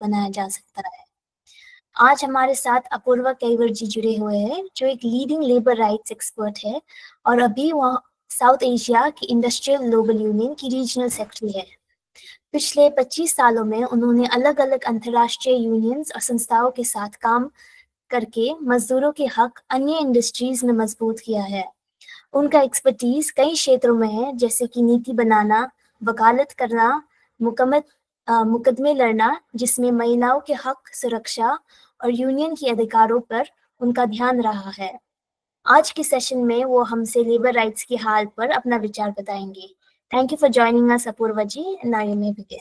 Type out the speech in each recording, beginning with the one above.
बनाया जा सकता है। आज हमारे साथ अपूर्वा कैवर जी जुड़े हुए हैं, जो एक लीडिंग लेबर राइट्स एक्सपर्ट है और अभी वह साउथ एशिया की इंडस्ट्रियल लेबर यूनियन की रीजनल सेक्रेटरी है। पिछले 25 सालों में उन्होंने अलग अलग अंतर्राष्ट्रीय यूनियंस और संस्थाओं के साथ काम करके मजदूरों के हक अन्य इंडस्ट्रीज में मजबूत किया है। उनका एक्सपर्टीज कई क्षेत्रों में है, जैसे कि नीति बनाना, वकालत करना, मुकदमे लड़ना, जिसमें महिलाओं के हक, सुरक्षा और यूनियन के अधिकारों पर उनका ध्यान रहा है। आज के सेशन में वो हमसे लेबर राइट्स की हाल पर अपना विचार बताएंगे। Thank you for joining us Apoorva ji, and now you may begin.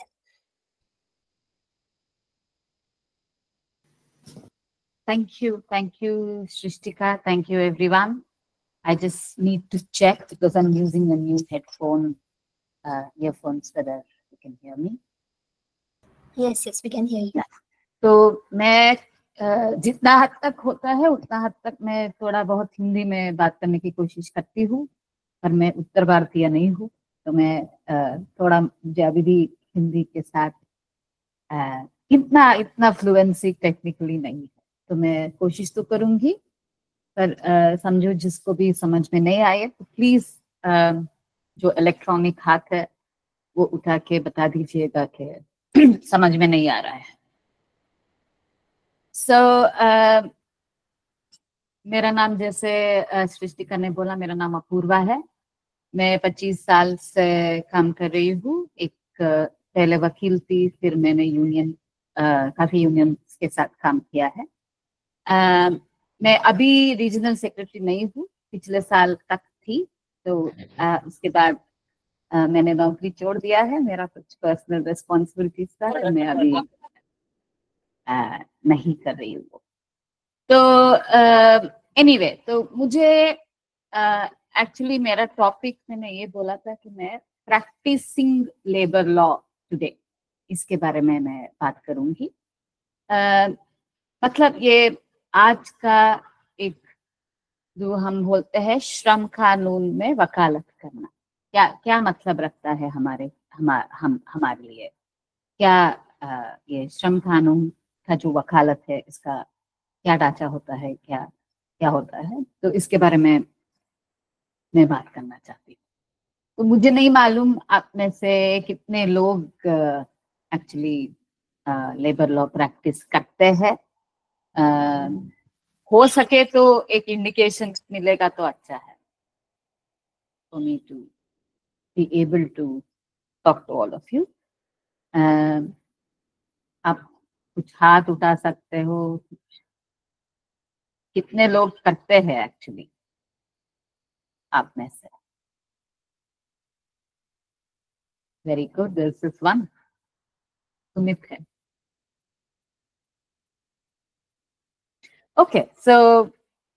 Thank you, Shrishtika. Thank you, everyone. I just need to check because I'm using a new earphones, whether you can hear me. Yes, we can hear you. तो मैं जितना हद तक होता है उतना हद तक मैं थोड़ा बहुत हिंदी में बात करने की कोशिश करती हूँ, पर मैं उत्तर भारतीय नहीं हूँ, तो मैं थोड़ा मुझे अभी भी हिंदी के साथ इतना फ्लुएंसी टेक्निकली नहीं है, तो मैं कोशिश तो करूंगी, पर समझो जिसको भी समझ में नहीं आए तो प्लीज जो इलेक्ट्रॉनिक हाथ है वो उठा के बता दीजिएगा कि समझ में नहीं आ रहा है। मेरा नाम, जैसे सृष्टिका ने बोला, मेरा नाम अपूर्वा है। मैं 25 साल से काम कर रही हूँ। एक पहले वकील थी, फिर मैंने काफी यूनियन के साथ काम किया है। मैं अभी रीजनल सेक्रेटरी नहीं हूँ, पिछले साल तक थी, तो उसके बाद मैंने नौकरी छोड़ दिया है। मेरा कुछ पर्सनल रिस्पॉन्सिबिलिटीज था, तो मैं अभी नहीं कर रही हूँ। तो एनीवे, तो मुझे एक्चुअली मेरा टॉपिक मैंने ये बोला था कि मैं प्रैक्टिसिंग लेबर लॉ टुडे, इसके बारे में मैं बात करूंगी। मतलब ये आज का एक जो हम बोलते हैं श्रम कानून में वकालत करना, क्या मतलब रखता है हमारे लिए। क्या ये श्रम कानून का जो वकालत है, इसका क्या ढांचा होता है, क्या होता है, तो इसके बारे में मैं बात करना चाहती हूँ। तो मुझे नहीं मालूम आप में से कितने लोग एक्चुअली लेबर लॉ प्रैक्टिस करते हैं। हो सके तो एक इंडिकेशन मिलेगा तो अच्छा है, for me to be able to talk to all of you. आप कुछ हाथ उठा सकते हो, कितने लोग करते हैं एक्चुअली आप में से। Very good, this is one, Sumit है। Okay, so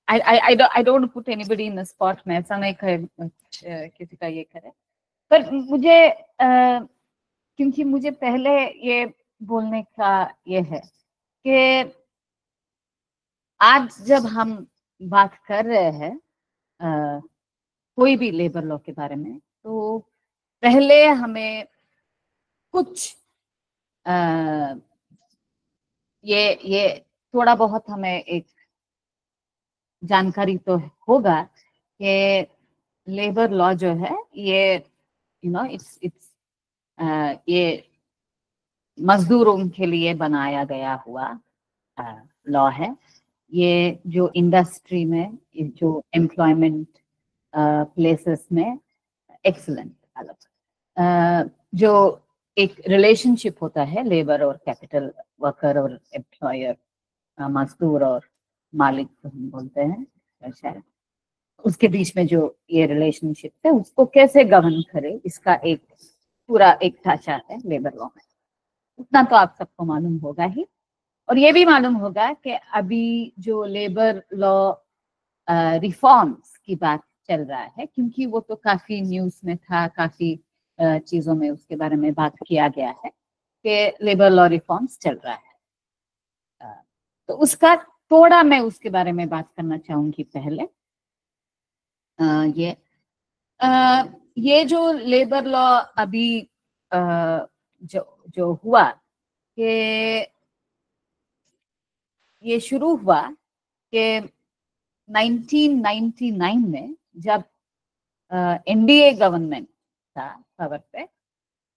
I don't want to put anybody in the spot. मैं ऐसा नहीं किसी का ये करे, पर मुझे क्योंकि मुझे पहले ये बोलने का ये है कि आज जब हम बात कर रहे हैं कोई भी लेबर लॉ के बारे में, तो पहले हमें कुछ ये थोड़ा बहुत हमें एक जानकारी तो होगा कि लेबर लॉ जो है ये इट्स ये मजदूरों के लिए बनाया गया हुआ लॉ है। ये जो इंडस्ट्री में, जो एम्प्लॉयमेंट प्लेसेस में एक्सीलेंट जो एक रिलेशनशिप होता है लेबर और कैपिटल, वर्कर और एम्प्लॉयर, मजदूर और मालिक तो हम बोलते हैं शायद, उसके बीच में जो ये रिलेशनशिप है उसको कैसे गवर्न करे, इसका एक पूरा एक ढांचा है लेबर लॉ में। उतना तो आप सबको मालूम होगा ही, और ये भी मालूम होगा कि अभी जो लेबर लॉ रिफॉर्म्स की बात चल रहा है, क्योंकि वो तो काफी न्यूज में था, काफी चीजों में उसके बारे में बात किया गया है कि लेबर लॉ रिफॉर्म्स चल रहा है। तो उसका थोड़ा मैं उसके बारे में बात करना चाहूंगी पहले। ये जो लेबर लॉ अभी जो हुआ कि ये शुरू हुआ कि 1999 में जब एनडीए गवर्नमेंट था पावर पे,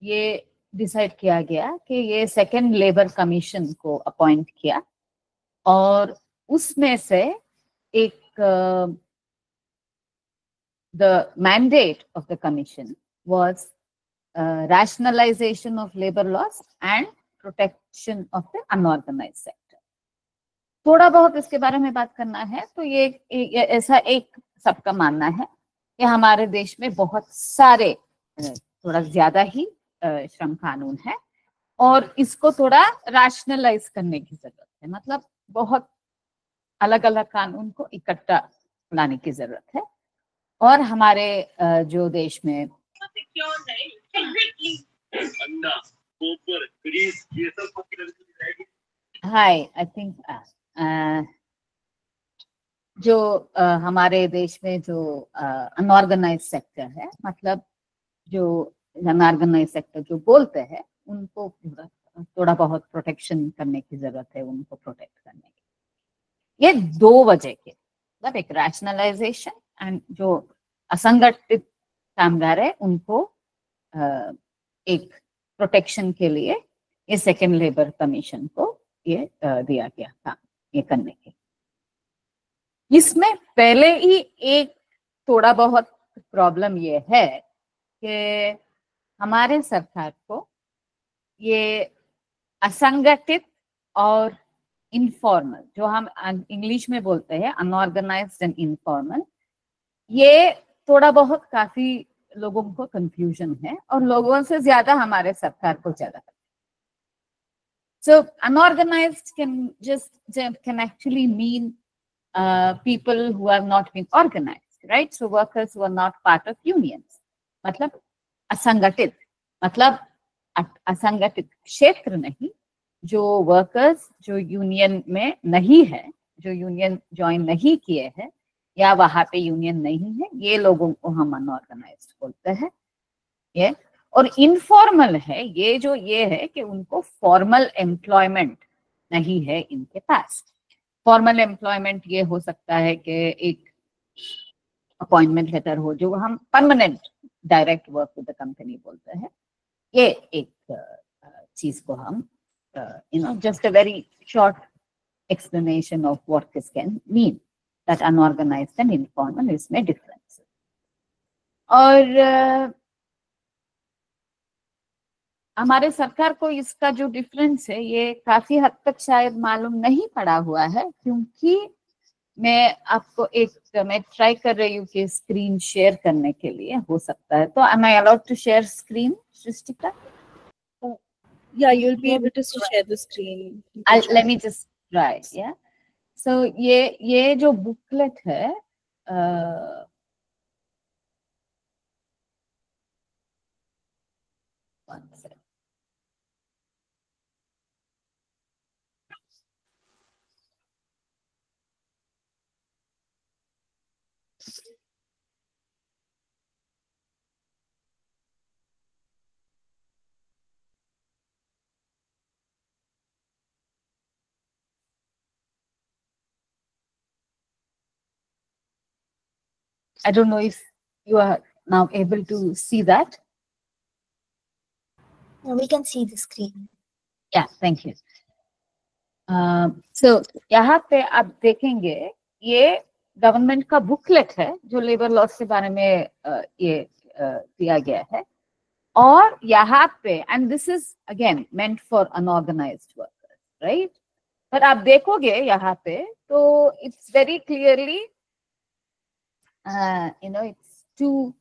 ये डिसाइड किया गया कि ये सेकेंड लेबर कमीशन को अपॉइंट किया, और उसमें से एक the mandate of the commission was rationalization of labor laws and protection of the unorganized sector. थोड़ा बहुत इसके बारे में बात करना है तो ये ऐसा एक सबका मानना है कि हमारे देश में बहुत सारे थोड़ा ज्यादा ही श्रम कानून है और इसको थोड़ा रैशनलाइज करने की जरूरत है, मतलब बहुत अलग अलग कानून को इकट्ठा लाने की जरूरत है। और हमारे जो देश में हाय आई थिंक जो हमारे देश में जो अनऑर्गेनाइज सेक्टर है, मतलब जो अनऑर्गेनाइज सेक्टर जो बोलते हैं उनको थोड़ा बहुत प्रोटेक्शन करने की जरूरत है, उनको प्रोटेक्ट करने की। ये दो वजह के, मतलब एक रैशनलाइजेशन एंड जो असंगठित कामगार है उनको एक प्रोटेक्शन के लिए ये सेकेंड लेबर कमीशन को ये दिया गया था ये करने के। इसमें पहले ही एक थोड़ा बहुत प्रॉब्लम ये है कि हमारे सरकार को ये असंगठित और इनफॉर्मल, जो हम इंग्लिश में बोलते हैं अनऑर्गेनाइज्ड एंड इनफॉर्मल, ये थोड़ा बहुत काफी लोगों को कंफ्यूजन है और लोगों से ज्यादा हमारे सरकार को ज्यादा। So unorganized can actually mean people who have not been organized, right? So workers who are not part of unions. मतलब असंगठित, मतलब असंगठित क्षेत्र नहीं, जो वर्कर्स जो यूनियन में नहीं है, जो यूनियन ज्वाइन नहीं किए हैं या वहां पे यूनियन नहीं है, ये लोगों को हम अनऑर्गेनाइज्ड बोलते हैं। ये और इनफॉर्मल है ये जो ये है कि उनको फॉर्मल एम्प्लॉयमेंट नहीं है इनके पास। फॉर्मल एम्प्लॉयमेंट ये हो सकता है कि एक अपॉइंटमेंट लेटर हो, जो हम permanent direct work with the company बोलते हैं। ये एक चीज को हम just a very short explanation of what this can mean, that unorganized and informal इसमें difference। और हमारे सरकार को इसका जो डिफरेंस है ये काफी हद तक शायद मालूम नहीं पड़ा हुआ है, क्योंकि मैं आपको मैं ट्राई कर रही हूँ कि स्क्रीन शेयर करने के लिए, हो सकता है तो am I allowed to share screen, Shrishtika? Yeah, you'll be able to share the screen. Let me just try. Yeah. So ये जो बुकलेट है one second. I don't know if you are now able to see that. We can see the screen. Yeah, thank you. So यहाँ पे आप देखेंगे ये government का booklet है जो लेबर लॉस के बारे में ये दिया गया है, और यहाँ पे and this is again meant for unorganised workers, right. पर आप देखोगे यहाँ पे तो it's very clearly it's two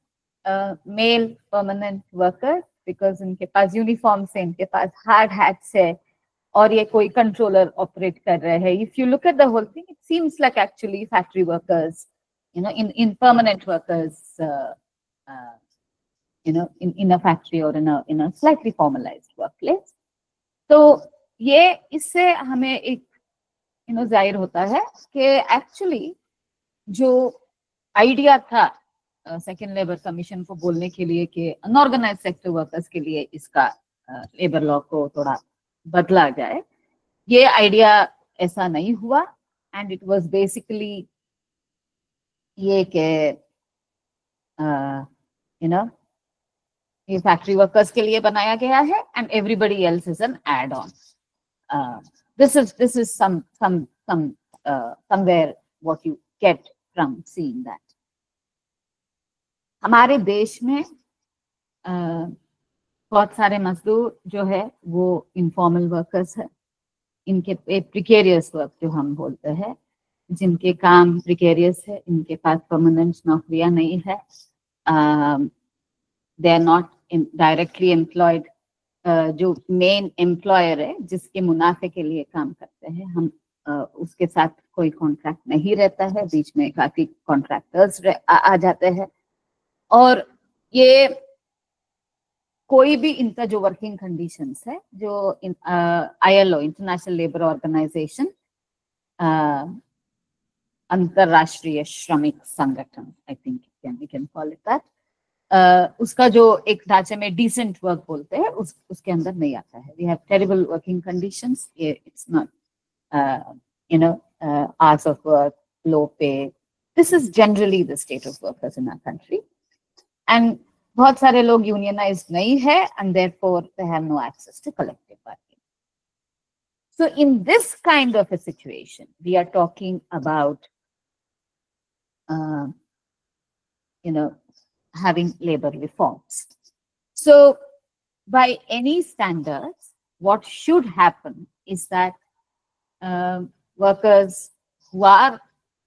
male permanent workers, because इनके पास यूनिफॉर्म से, इनके पास हार्ड हैट्स है और ये कोई कंट्रोलर ऑपरेट कर रहे हैं। If you look at the whole thing it seems like actually factory workers, in permanent workers in a factory or in a slightly formalized workplace। तो ये इससे हमें एक जाहिर होता है कि एक्चुअली जो आइडिया था सेकेंड लेबर कमीशन को बोलने के लिए कि अनऑर्गेनाइज्ड सेक्टर वर्कर्स के लिए इसका लेबर लॉ को थोड़ा बदला जाए, ये आइडिया ऐसा नहीं हुआ, एंड इट वाज बेसिकली ये कि यू नो ये फैक्ट्री वर्कर्स के लिए बनाया गया है, and everybody else is an add on. This is somewhere what you get from seeing that. हमारे देश में बहुत सारे मजदूर जो है वो इनफॉर्मल वर्कर्स है. इनके प्रिकेरियस वर्क जो हम बोलते हैं, जिनके काम प्रिकेरियस है, इनके पास परमानेंट नौकरियां नहीं है, they are not directly employed. जो मेन एम्प्लॉयर है जिसके मुनाफे के लिए काम करते हैं, हम उसके साथ कोई कॉन्ट्रैक्ट नहीं रहता है. बीच में काफी कॉन्ट्रैक्टर्स आ जाते हैं, और ये कोई भी इनका जो वर्किंग कंडीशंस है, जो ILO इंटरनेशनल लेबर ऑर्गेनाइजेशन, अंतरराष्ट्रीय श्रमिक संगठन, I think we can call it that, उसका जो एक ढांचे में डिसेंट वर्क बोलते हैं, उसके अंदर नहीं आता है. We have terrible working conditions. It's not hours of work, low pay. This is generally the state of workers in our country, and बहुत सारे लोग unionized नहीं है, and therefore they have no access to collective bargaining. So in this kind of a situation, we are talking about having labor reforms. So by any standards, what should happen is that workers who are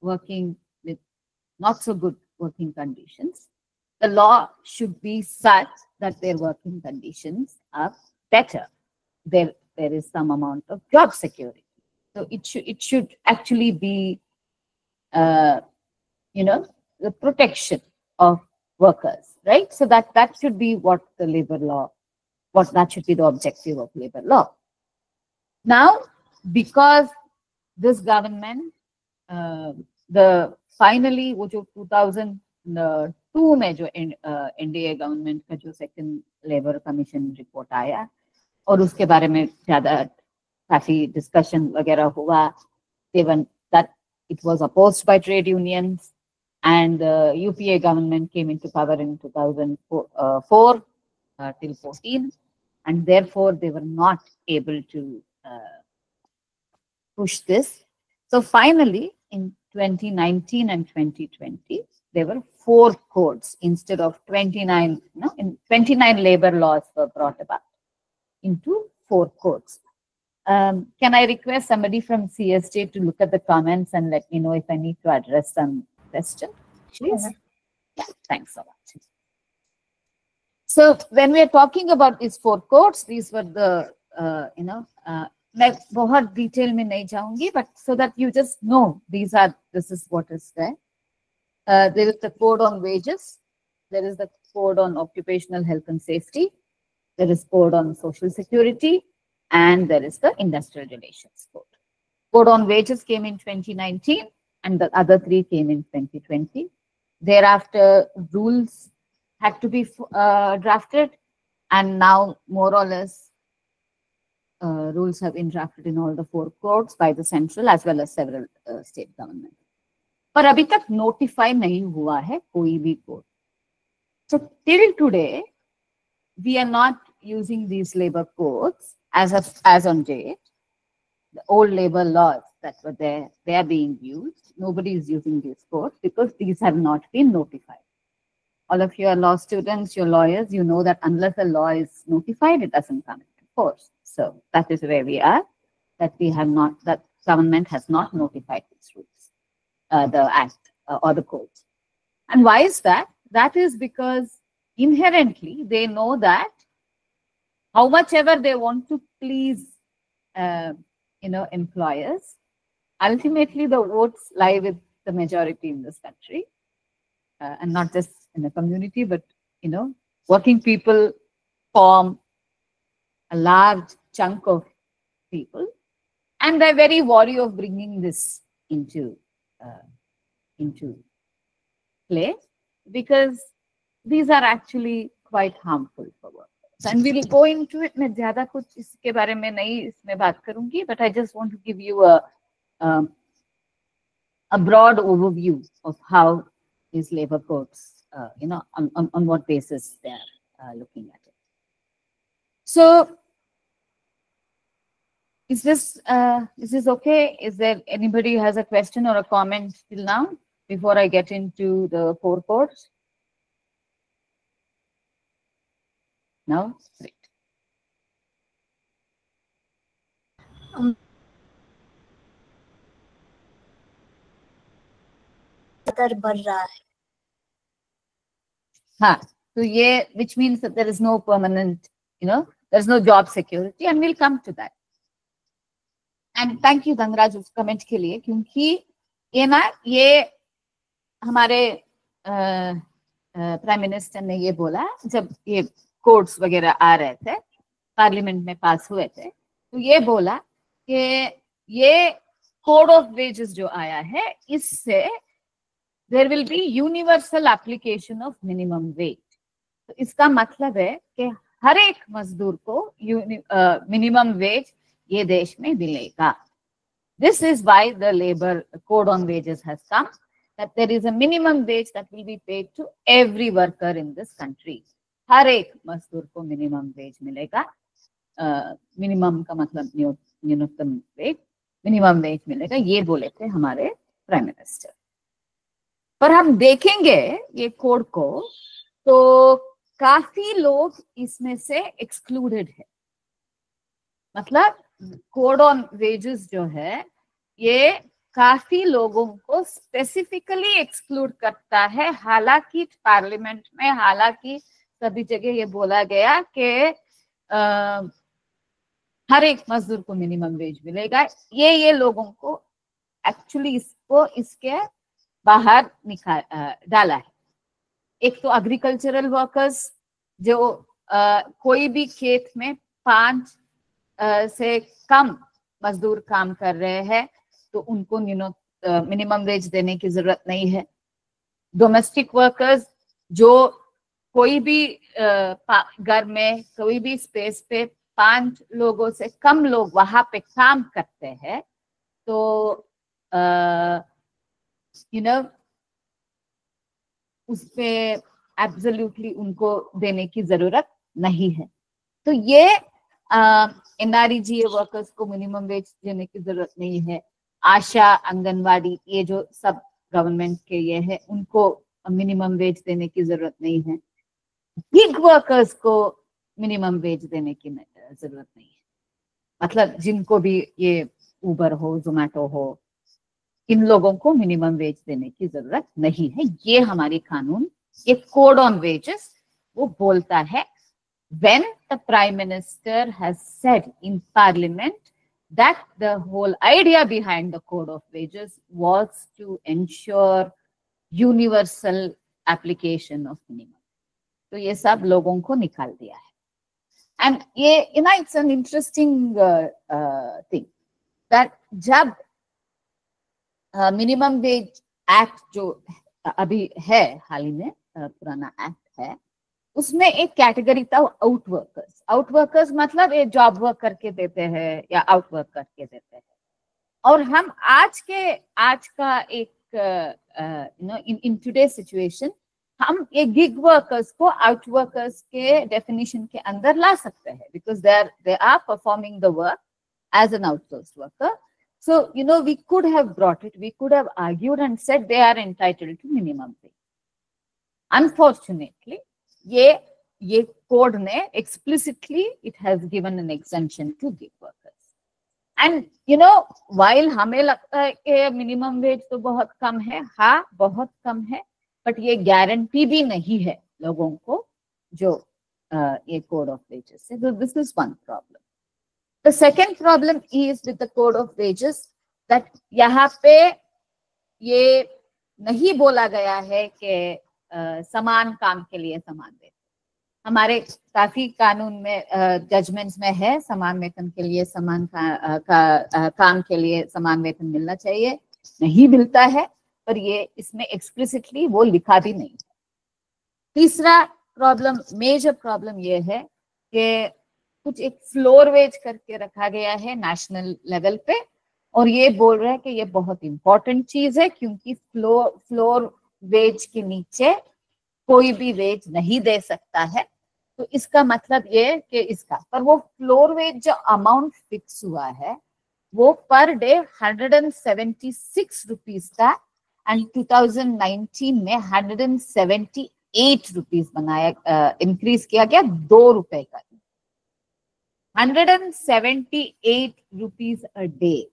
working with not so good working conditions, the law should be such that their working conditions are better. There is some amount of job security. So it should actually be the protection of workers, right? So that should be what the labor law, that should be the objective of labor law. Now, because this government, finally वो जो 2002 में जो NDA government का जो second labour commission report आया, और उसके बारे में ज्यादा काफी डिस्कशन वगैरह हुआ, given that it was opposed by trade unions, and the UPA government came into power in 2004 till 14, and therefore they were not able to push this. So finally, in 2019 and 2020, there were 4 codes instead of 29. 29 labor laws were brought about into 4 codes. Can I request somebody from CSJ to look at the comments and let me know if I need to address some question, please? Yeah, thanks so much. So when we are talking about these 4 codes, these were the, मैं बहुत detail में नहीं जाऊंगी, but so that you just know this is what is there. There is the code on wages, there is the code on occupational health and safety, there is code on social security, and there is the industrial relations code. Code on wages came in 2019, and the other 3 came in 2020. Thereafter, rules had to be drafted, and now more or less rules have been drafted in all the 4 codes by the central as well as several state governments. पर अभी तक notify नहीं हुआ है कोई भी code. So till today, we are not using these labor codes as on date. The old labor laws that were there, they are being used. Nobody is using these codes because these have not been notified. All of you are law students, you're lawyers, you know that unless a law is notified, it doesn't come into force. So that is where we are, that government has not notified these rules, the act or the codes. And why is that? That is because inherently they know that how much ever they want to please, employers, ultimately the votes lie with the majority in this country, and not just in the community, but working people form a large chunk of people, and they're very wary of bringing this into play, because these are actually quite harmful for workers. And we'll go into it. मैं ज़्यादा कुछ इसके बारे में नहीं इसमें बात करूँगी, but I just want to give you a a broad overview of how these labor codes, on what basis they are looking at it. So, is this okay? Is there anybody who has a question or a comment till now before I get into the 4 codes? No? Great. बढ़ रहा है. हाँ, तो ये which means that there is no permanent, there is no job security, and we'll come to that. And thank you Dhanraj उस comment के लिए, क्योंकि ये हमारे प्राइम मिनिस्टर ने ये बोला जब ये कोड्स वगैरह आ रहे थे, पार्लियामेंट में पास हुए थे, तो ये बोला कि ये कोड ऑफ वेजेस जो आया है, इससे there will be universal application of minimum wage. तो इसका मतलब है कि हर एक मजदूर को मिनिमम वेज ये देश में मिलेगा. This is why the labor code on wages has come, that there is a minimum wage that will be paid to every worker in this country. हर एक मजदूर को मिनिमम वेज मिलेगा. मिनिमम का मतलब न्यूनतम वेज, मिनिमम वेज मिलेगा, ये बोले थे हमारे प्राइम मिनिस्टर. पर हम देखेंगे ये कोड को तो काफी लोग इसमें से एक्सक्लूडेड है. मतलब कोड ऑन वेजेस जो है ये काफी लोगों को स्पेसिफिकली एक्सक्लूड करता है. हालांकि पार्लियामेंट में, हालांकि सभी जगह ये बोला गया कि हर एक मजदूर को मिनिमम वेज मिलेगा, ये लोगों को एक्चुअली इसके बाहर डाला है. एक तो एग्रीकल्चरल वर्कर्स जो कोई भी खेत में 5 से कम मजदूर काम कर रहे हैं तो उनको मिनिमम वेज देने की जरूरत नहीं है. डोमेस्टिक वर्कर्स जो कोई भी घर में कोई भी स्पेस पे 5 लोगों से कम लोग वहां पे काम करते हैं तो उस पे एब्सोल्युटली उनको देने की जरूरत नहीं है. तो ये एनआरईजीए वर्कर्स को मिनिमम वेज देने की जरूरत नहीं है. आशा, आंगनवाड़ी, ये जो सब गवर्नमेंट के ये है, उनको मिनिमम वेज देने की जरूरत नहीं है. गिग वर्कर्स को मिनिमम वेज देने की जरूरत नहीं है. मतलब जिनको भी ये उबर हो, जोमेटो हो, इन लोगों को मिनिमम वेज देने की जरूरत नहीं है. ये हमारी कानून, ये कोड ऑन वेजेस वो बोलता है. When the Prime Minister has said in Parliament that the whole idea behind the Code of Wages was to ensure universal application of minimum. तो ये सब लोगों को निकाल दिया है. And ये it's an interesting thing that जब मिनिमम वेज एक्ट जो अभी है, हाल ही में पुराना एक्ट है, उसमें एक कैटेगरी था आउट वर्कर्स. आउट वर्कर्स मतलब ये जॉब वर्क करके देते हैं या आउट वर्क करके देते हैं. और हम आज का एक इन टुडे सिचुएशन हम ये गिग वर्कर्स को आउट वर्कर्स के डेफिनेशन के अंदर ला सकते हैं, because they are performing the work as an outsourced worker. So, we could have brought it, we could have argued and said they are entitled to minimum wage. Unfortunately, ये code ने explicitly it has given an exemption to gig workers. And while हमें लगता है कि minimum wage तो बहुत कम है, हाँ बहुत कम है, but ये guarantee भी नहीं है लोगों को जो ये code of wages से. So this is one problem. The second problem is with the code of wages that यहाँ पे ये नहीं बोला गया है कि समान काम के लिए समान वेतन. हमारे काफी कानून में जजमेंट्स में है समान वेतन के लिए समान काम के लिए समान वेतन मिलना चाहिए, नहीं मिलता है, पर ये इसमें एक्सप्लिसिटली वो लिखा भी नहीं है. तीसरा प्रॉब्लम, मेजर प्रॉब्लम ये है कि कुछ एक फ्लोर वेज करके रखा गया है नेशनल लेवल पे, और ये बोल रहे हैं कि ये बहुत इंपॉर्टेंट चीज है, क्योंकि फ्लोर वेज के नीचे कोई भी वेज नहीं दे सकता है। तो इसका मतलब ये कि इसका पर वो फ्लोर वेज जो अमाउंट फिक्स हुआ है वो पर डे 176 रुपीज था, एंड 2019 में 178 रुपीज बनाया, इंक्रीज किया गया 2 रुपए का। 178 rupees a day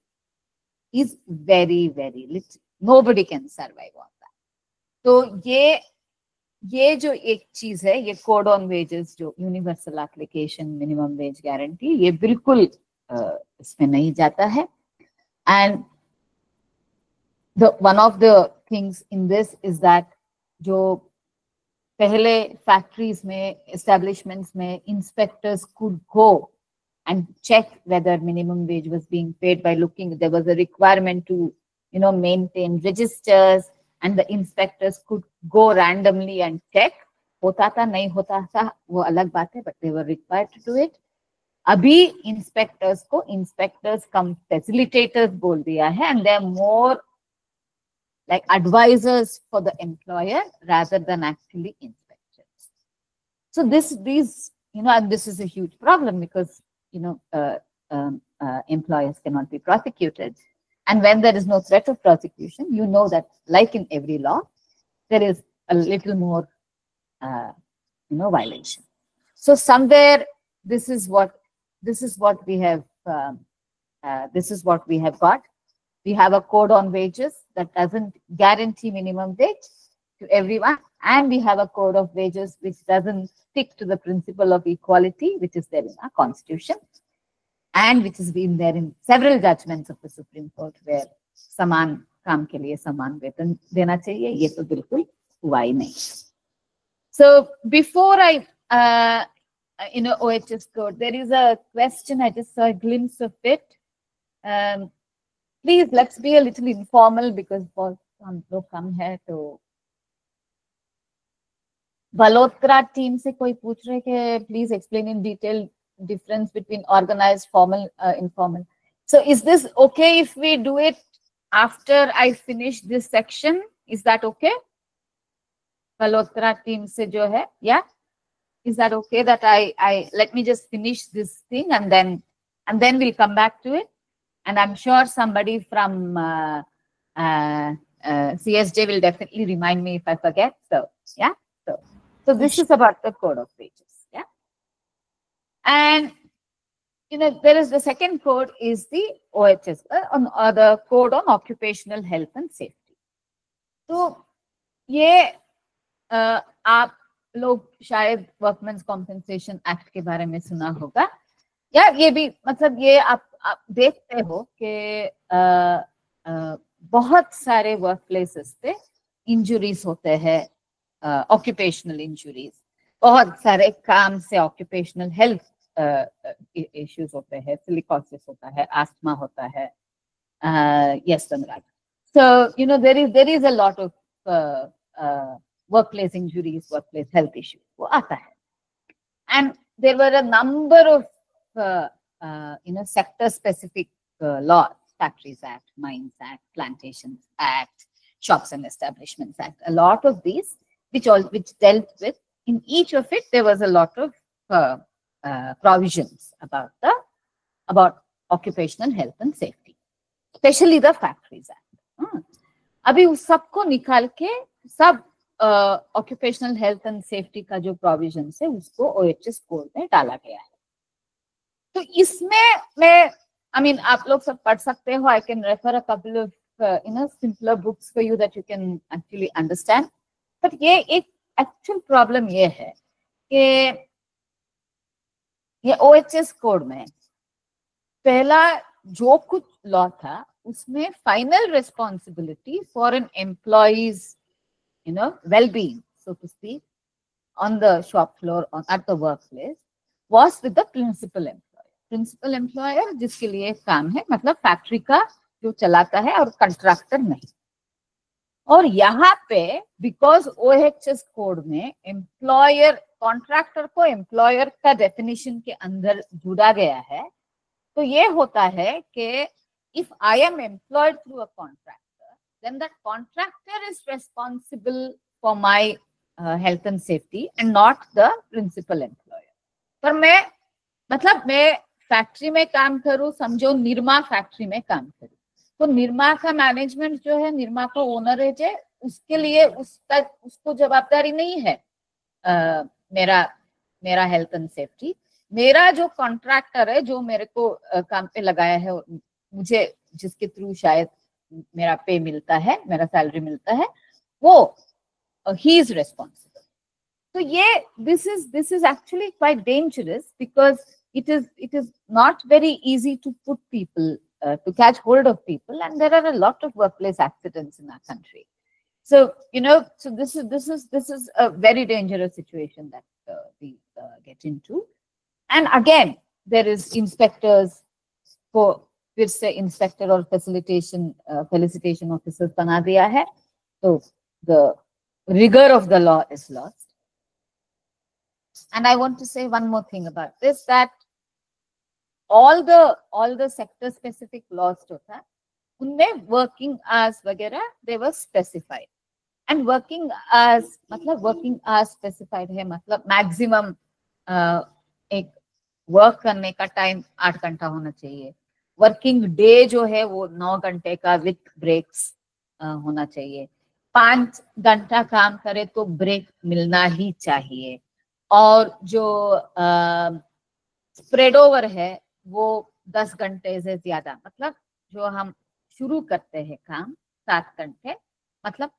is very little. Nobody can survive on that. तो ये जो एक चीज है, ये कोड ऑन वेजेस जो universal application minimum wage guarantee, ये बिल्कुल इसमें नहीं जाता है। And one of the things in this is that जो पहले फैक्ट्रीज में, एस्टेब्लिशमेंट्स में inspectors could go and check whether minimum wage was being paid by looking, there was a requirement to, maintain registers, and the inspectors could go randomly and check. होता था नहीं होता था वो अलग बात है, but they were required to do it. अभी इंस्पेक्टर्स को इंस्पेक्टर्स कम फैसिलिटेटर्स बोल दिया है, and they are more like advisors for the employer rather than actually inspectors. So these and this is a huge problem because employers cannot be prosecuted. And when there is no threat of prosecution, that like in every law, there is a little more, violation. So somewhere this is what we have, this is what we have got. We have a code on wages that doesn't guarantee minimum wage to everyone, and we have a code of wages which doesn't stick to the principle of equality, which is there in our constitution, and which has been there in several judgments of the Supreme Court, where समान काम के लिए समान वेतन देना चाहिए, ये तो बिल्कुल हुआ ही नहीं। So before I, OHS code, there is a question, I just saw a glimpse of it. Please, let's be a little informal because बहुत हम लोग कम है। तो बलोत्रा टीम से कोई पूछ रहे कि please explain in detail difference between organized, formal, informal. So is this okay if we do it after I finish this section? Is that okay? Balotra team se jo hai, yeah? Is that okay that I let me just finish this thing and then we'll come back to it? And I'm sure somebody from CSJ will definitely remind me if I forget. So yeah, so this is about the code of wages. And there is the second code is the OHS, or the code on occupational health and safety. तो ये आप लोग शायद workmen's compensation act के बारे में सुना होगा, या ये भी मतलब ये आप देखते हो कि बहुत सारे वर्क प्लेसेस पे इंजुरीज होते हैं, ऑक्यूपेशनल इंजुरीज, बहुत सारे काम से ऑक्यूपेशनल हेल्थ इश्यूज होते हैं, सिलिकोसिस होता है, आस्थमा होता है, yes Anurag. So there is a lot of workplace injuries, workplace health issues वो आता है, and there were a number of sector specific laws, Factories Act, Mines Act, Plantations Act, Shops and Establishments Act, a lot of these which dealt with, in each of it there was a lot of provisions about occupational health and safety, especially the Factories Act. अभी उस सबको निकाल के सब occupational health and safety का जो provisions है उसको OHS कोड में डाला गया है। तो इसमें मैं आप लोग सब पढ़ सकते हो, I can refer a couple of simpler books for you that you can actually understand, but ये एक actual problem ये है कि ये OHS कोड में पहला जो कुछ लॉ था उसमें final responsibility for an employees well-being, so to speak, on the shop floor or at the workplace was with the principal employer. Principal employer जिसके लिए काम है, मतलब फैक्ट्री का जो चलाता है और कंट्रैक्टर नहीं। और यहाँ पे बिकॉज OHS कोड में एम्प्लॉयर कॉन्ट्रैक्टर को एम्प्लॉयर का डेफिनेशन के अंदर जुड़ा गया है, तो ये होता है कि if I am employed through a contractor, then that contractor is responsible for my health and safety and not the principal employer. पर मैं मतलब मैं फैक्ट्री में काम करूं, समझो निरमा फैक्ट्री में काम करूं, तो निरमा का मैनेजमेंट जो है, निरमा का ओनर है, उसके लिए उसको जवाबदारी नहीं है मेरा हेल्थ एंड सेफ्टी। मेरा जो कॉन्ट्रैक्टर है, जो मेरे को काम पे लगाया है, मुझे जिसके थ्रू शायद मेरा पे मिलता है, मेरा सैलरी मिलता है, वो ही इज रिस्पॉन्सिबल। तो ये this is actually quite dangerous because it is not very easy to put people to catch hold of people, and there are a lot of workplace accidents in our country. So so this is a very dangerous situation that we get into. And again, there is inspectors को फिर से inspector और felicitation officers बना दिया है, तो the rigor of the law is lost. And I want to say one more thing about this, that all the sector specific laws जो था, उनमें working hours वगैरह they were specified. And working hours specified है, मतलब maximum एक work करने का time 8 घंटा होना चाहिए। वर्किंग डे जो है वो 9 घंटे का विथ ब्रेक्स होना चाहिए। 5 घंटा काम करे तो ब्रेक मिलना ही चाहिए। और जो स्प्रेड ओवर है वो 10 घंटे से ज्यादा, मतलब जो हम शुरू करते हैं काम 7 घंटे, मतलब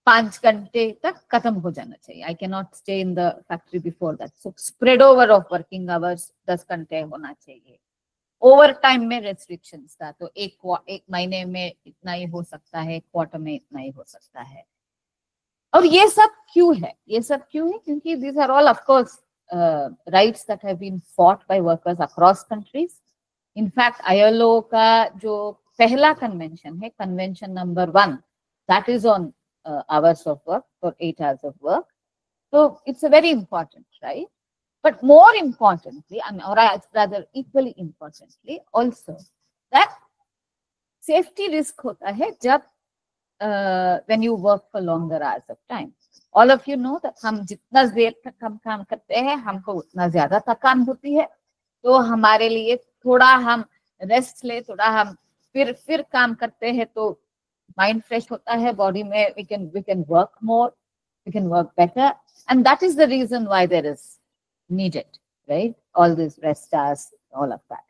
5 घंटे तक खत्म हो जाना चाहिए। I can not stay in the factory before that. So spread over of working hours 10 घंटे होना चाहिए। ओवर टाइम में रेस्ट्रिक्शंस था, तो एक महीने में इतना ही हो सकता है, क्वार्टर में इतना ही हो सकता है। और ये सब क्यों है? क्योंकि these are all of course rights that have been fought by workers across countries. In fact, ILO का जो पहला कन्वेंशन है, convention number 1, that is on hours of work, for 8 hours of work. So it's a very important, right? But more importantly, or rather equally importantly also, that safety risk होता है जब when you work for longer hours of time. All of you know that हम जितना देर तक हम काम करते हैं, हमको उतना ज्यादा थकान होती है। तो हमारे लिए थोड़ा हम रेस्ट ले, थोड़ा हम फिर काम करते हैं, तो माइंड फ्रेश होता है, बॉडी में we can work more, we can work better, and that is the reason why there is needed, right? All these rest hours, all of that.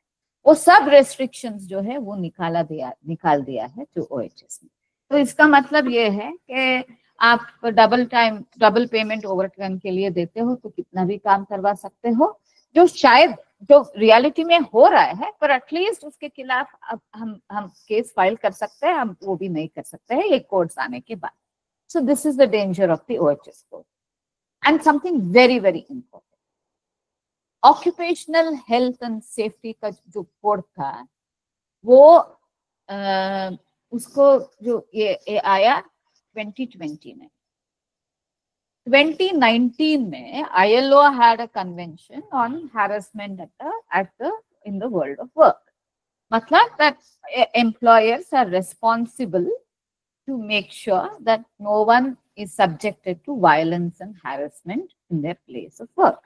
वो सब restrictions जो है वो निकाल दिया है जो OHS ने। तो इसका मतलब ये है कि आप डबल पेमेंट ओवर टाइम के लिए देते हो तो कितना भी काम करवा सकते हो, जो शायद जो रियलिटी में हो रहा है, पर एटलीस्ट उसके खिलाफ अब हम केस फाइल कर सकते हैं, हम वो भी नहीं कर सकते हैं ये कोड्स आने के बाद। So this is the danger of the OHS code. And something very very important, occupational health and safety का जो कोड था वो उसको जो ये आया 2020 में। 2019 में ILO had a convention on harassment in the world of work. मतलब that employers are responsible to make sure that no one is subjected to violence and harassment in their place of work.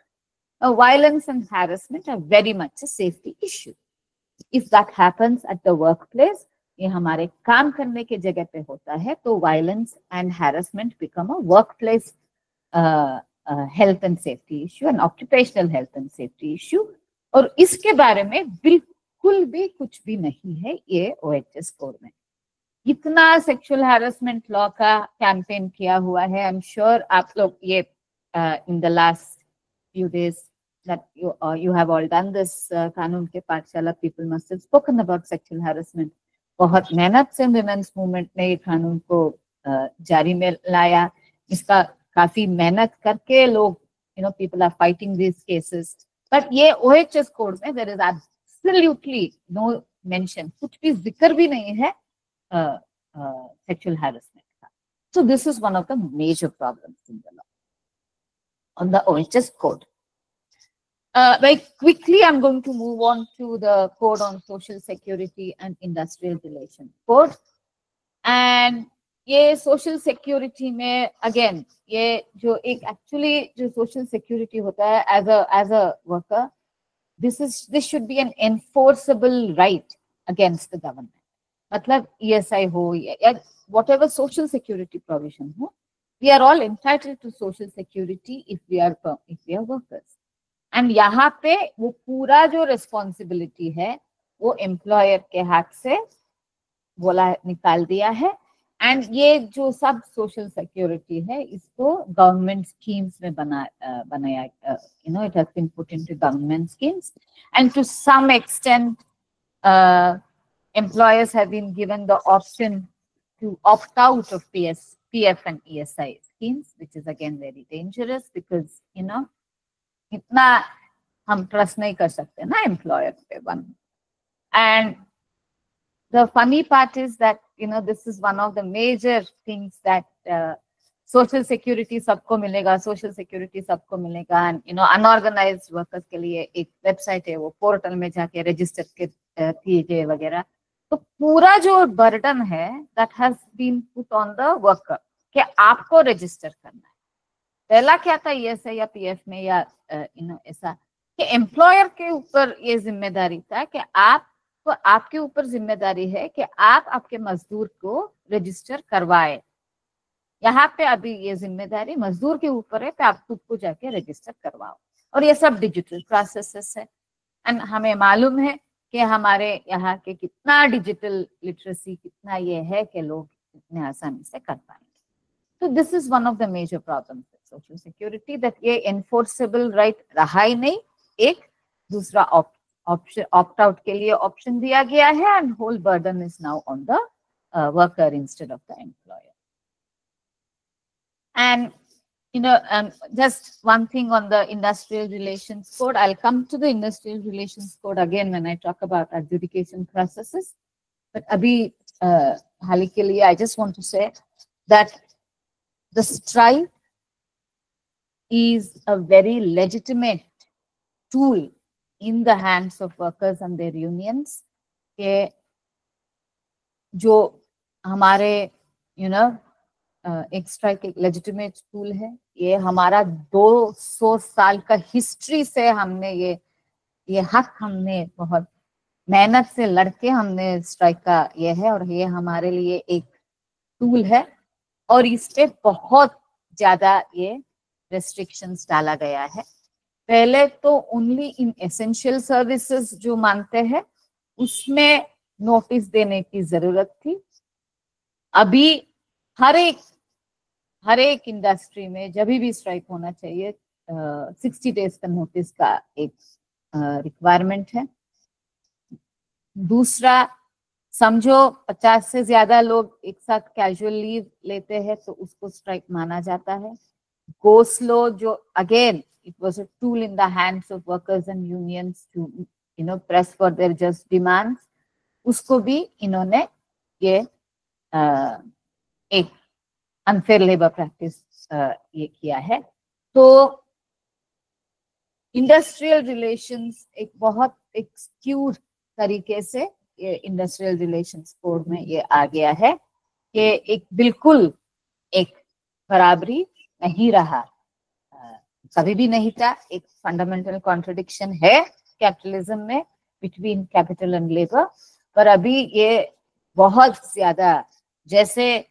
Violence and harassment are very much a safety issue. If that happens at the workplace, ये हमारे काम करने के जगह पे होता है, तो violence and harassment become a workplace health and safety issue, and occupational health and safety issue. और इसके बारे में बिल्कुल भी कुछ भी नहीं है ये OHS कोड में। इतना सेक्सुअल हैरेसमेंट लॉ का कैंपेन किया हुआ है। आई एम श्योर आप लोग ये in the last few days that you have all done this कानून के पाठशाला, people must have spoken about sexual harassment. बहुत मेहनत से विमेंस मूवमेंट ने ये कानून को जारी में लाया। इसका काफी मेहनत करके लोग people are fighting these cases, but ये OHS कोड में there is absolutely no mention, कुछ भी जिक्र भी नहीं है sexual harassment का। So this is one of the major problems in the law on the OHS code. Very quickly, I'm going to move on to the Code on Social Security and Industrial Relations Code. And ये social security में again ये जो एक actually जो social security होता है as a worker, this should be an enforceable right against the government. मतलब ESI हो या whatever social security provision हो, we are all entitled to social security if we are workers. And यहाँ पे वो पूरा जो रिस्पॉन्सिबिलिटी है वो एम्प्लॉयर के हाथ से बोला निकाल दिया है. एंड ये जो सब सोशल सिक्योरिटी है इसको गवर्नमेंट स्कीम्स में बनाया, you know, it has been put into government schemes. And to some extent employers have been given the option to opt out of PF and ESI schemes, which is again very dangerous because, you know, इतना हम trust नहीं कर सकते ना employer पे one. And the funny part is that, you know, this is one of the major things that social security सबको मिलेगा, social security सबको मिलेगा. And you know, unorganised workers के लिए एक वेबसाइट है, वो पोर्टल में जाके रजिस्टर कीजिए वगैरह. तो पूरा जो बर्डन है that has been put on the worker कि आपको रजिस्टर करना है. पहला क्या था ESI या PF में या यू नो ऐसा कि एम्प्लॉयर के ऊपर ये जिम्मेदारी था कि आपके ऊपर जिम्मेदारी है कि आप आपके मजदूर को रजिस्टर करवाए. यहाँ पे अभी ये जिम्मेदारी मजदूर के ऊपर है कि आप खुद को जाके रजिस्टर करवाओ. और ये सब डिजिटल प्रोसेसेस है. एंड हमें मालूम है कि हमारे यहाँ के कितना डिजिटल लिटरेसी कितना ये है कि लोग इतने आसानी से कर पाएंगे. तो this is one of the major problems with social security, that ये एनफोर्सेबल राइट रहा ही नहीं. एक दूसरा ऑप्शन ऑप्ट आउट के लिए ऑप्शन दिया गया है and whole burden is now on the worker instead of the employer. And you know, just one thing on the industrial relations code. I'll come to the industrial relations code again when I talk about adjudication processes. But abhi hali ke liye I just want to say that the strike is a very legitimate tool in the hands of workers and their unions. के जो हमारे you know एक strike एक legitimate tool है. ये हमारा 200 साल का हिस्ट्री से हमने ये हक हमने बहुत मेहनत से लड़के हमने स्ट्राइक का ये है और ये हमारे लिए एक टूल है. और इस पे बहुत ज्यादा ये रेस्ट्रिक्शंस डाला गया है. पहले तो ओनली इन एसेंशियल सर्विसेज जो मानते हैं उसमें नोटिस देने की जरूरत थी. अभी हर एक इंडस्ट्री में जब भी स्ट्राइक होना चाहिए 60 डेज का नोटिस का एक रिक्वायरमेंट है. दूसरा, समझो 50 से ज्यादा लोग एक साथ कैजुअल लीव लेते हैं तो उसको स्ट्राइक माना जाता है. गो स्लो, जो again it was a tool in the hands of workers and unions to you know press for their just demands, उसको भी इन्होंने ये एक अनफेयर लेबर प्रैक्टिस ये किया है. तो इंडस्ट्रियल रिलेशंस एक बहुत एक स्क्यूड तरीके से ये इंडस्ट्रियल रिलेशंस कोड में ये आ गया है कि एक बिल्कुल एक बराबरी नहीं रहा, कभी भी नहीं था. एक फंडामेंटल कॉन्ट्रडिक्शन है कैपिटलिज्म में बिटवीन कैपिटल एंड लेबर. पर अभी ये बहुत ज्यादा, जैसे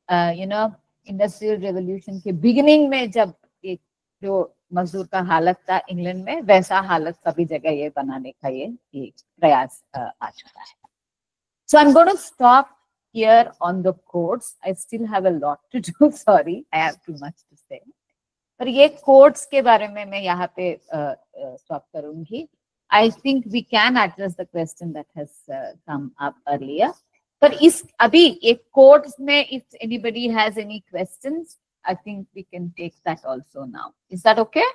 यू नो इंडस्ट्रियल रेवोल्यूशन के बिगिनिंग में जब एक जो मजदूर का हालत था इंग्लैंड में, वैसा हालत सभी जगह ये बनाने का ये प्रयास आ चुका है. So I am going to stop here on the codes. I still have a lot to do, sorry, I have too much to say. पर ये कोड्स के बारे में मैं यहाँ पे स्टॉप करूंगी. I think we can address the question that has come up earlier. पर इस अभी एक कोड्स में if anybody has any questions, I think we can take that also now. Is that okay?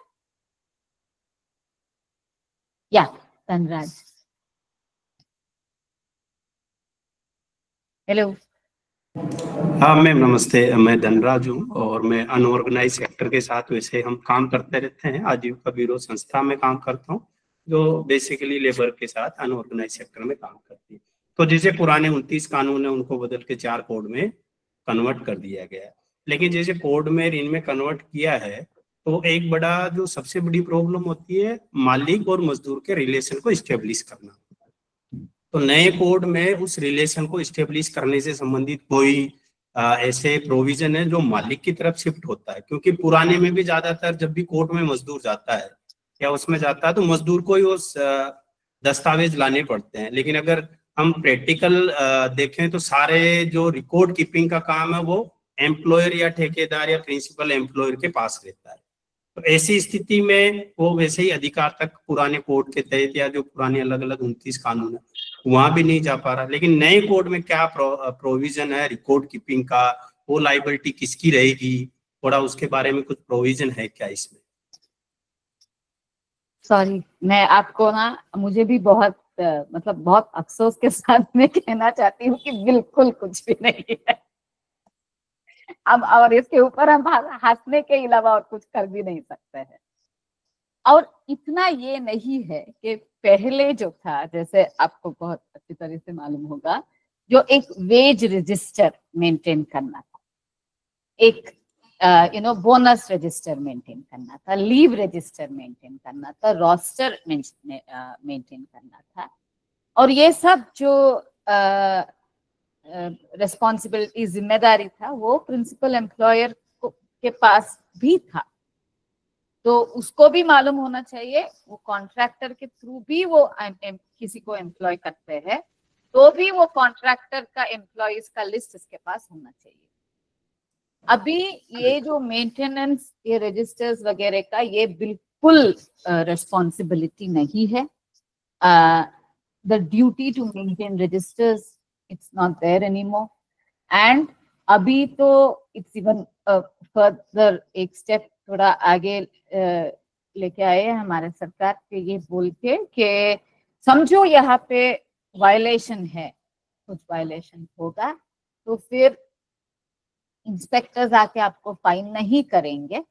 Yeah, Dhanraj. Hello. हाँ ma'am नमस्ते, मैं धनराज हूँ और मैं अनऑर्गेनाइज सेक्टर के साथ वैसे हम काम करते रहते हैं। आजीविका ब्यूरो संस्था में काम करता हूँ जो बेसिकली लेबर के साथ अनऑर्गेनाइज सेक्टर में काम करती है। तो जैसे पुराने 29 कानून है उनको बदल के 4 कोड में कन्वर्ट कर दिया गया है। लेकिन जैसे कोड में इनमें कन्वर्ट किया है तो एक बड़ा जो सबसे बड़ी प्रॉब्लम होती है मालिक और मजदूर के रिलेशन को स्टेब्लिश करना। तो नए कोड में उस रिलेशन को स्टेब्लिश करने से संबंधित कोई ऐसे प्रोविजन है जो मालिक की तरफ शिफ्ट होता है, क्योंकि पुराने में भी ज्यादातर जब भी कोर्ट में मजदूर जाता है या उसमें जाता है तो मजदूर को ही वो दस्तावेज लाने पड़ते हैं। लेकिन अगर हम प्रैक्टिकल देखें तो सारे जो रिकॉर्ड कीपिंग का काम है वो एम्प्लॉयर या ठेकेदार या प्रिंसिपल एम्प्लॉयर के पास रहता है। तो ऐसी स्थिति में वो वैसे ही अधिकार तक पुराने कोड के तहत या जो पुराने अलग अलग 29 कानून है वहां भी नहीं जा पा रहा। लेकिन नए कोड में क्या प्रोविजन है रिकॉर्ड कीपिंग का, वो लाइबिलिटी किसकी रहेगी, थोड़ा उसके बारे में कुछ प्रोविजन है क्या इसमें? सॉरी, मैं आपको ना, मुझे भी बहुत मतलब बहुत अफसोस के साथ मैं कहना चाहती हूँ कि बिल्कुल कुछ भी नहीं है। अब और इसके ऊपर हम हंसने के अलावा और कुछ कर भी नहीं सकते हैं। और इतना ये नहीं है कि पहले जो था, जैसे आपको बहुत अच्छी तरह से मालूम होगा, जो एक वेज रजिस्टर मेंटेन करना था, एक बोनस रजिस्टर मेंटेन करना था, लीव रजिस्टर मेंटेन करना था, रोस्टर मेंटेन करना था, और ये सब जो रेस्पॉन्सिबिलिटी जिम्मेदारी था वो प्रिंसिपल एम्प्लॉयर के पास भी था। तो उसको भी मालूम होना चाहिए, वो कॉन्ट्रैक्टर के थ्रू भी वो किसी को एम्प्लॉय करते हैं तो भी वो कॉन्ट्रैक्टर का एम्प्लॉयज का लिस्ट इसके पास होना चाहिए। अभी ये जो मेंटेनेंस, ये रजिस्टर्स वगैरह का, ये बिल्कुल रेस्पॉन्सिबिलिटी नहीं है। The duty to maintain registers, it's not there anymore. And अभी तो इट्स इवन फर्दर एक स्टेप थोड़ा आगे लेके आए हैं हमारे सरकार के, ये बोल के कि समझो यहाँ पे वायलेशन है, कुछ वायलेशन होगा तो फिर इंस्पेक्टर्स आके आपको फाइन नहीं करेंगे,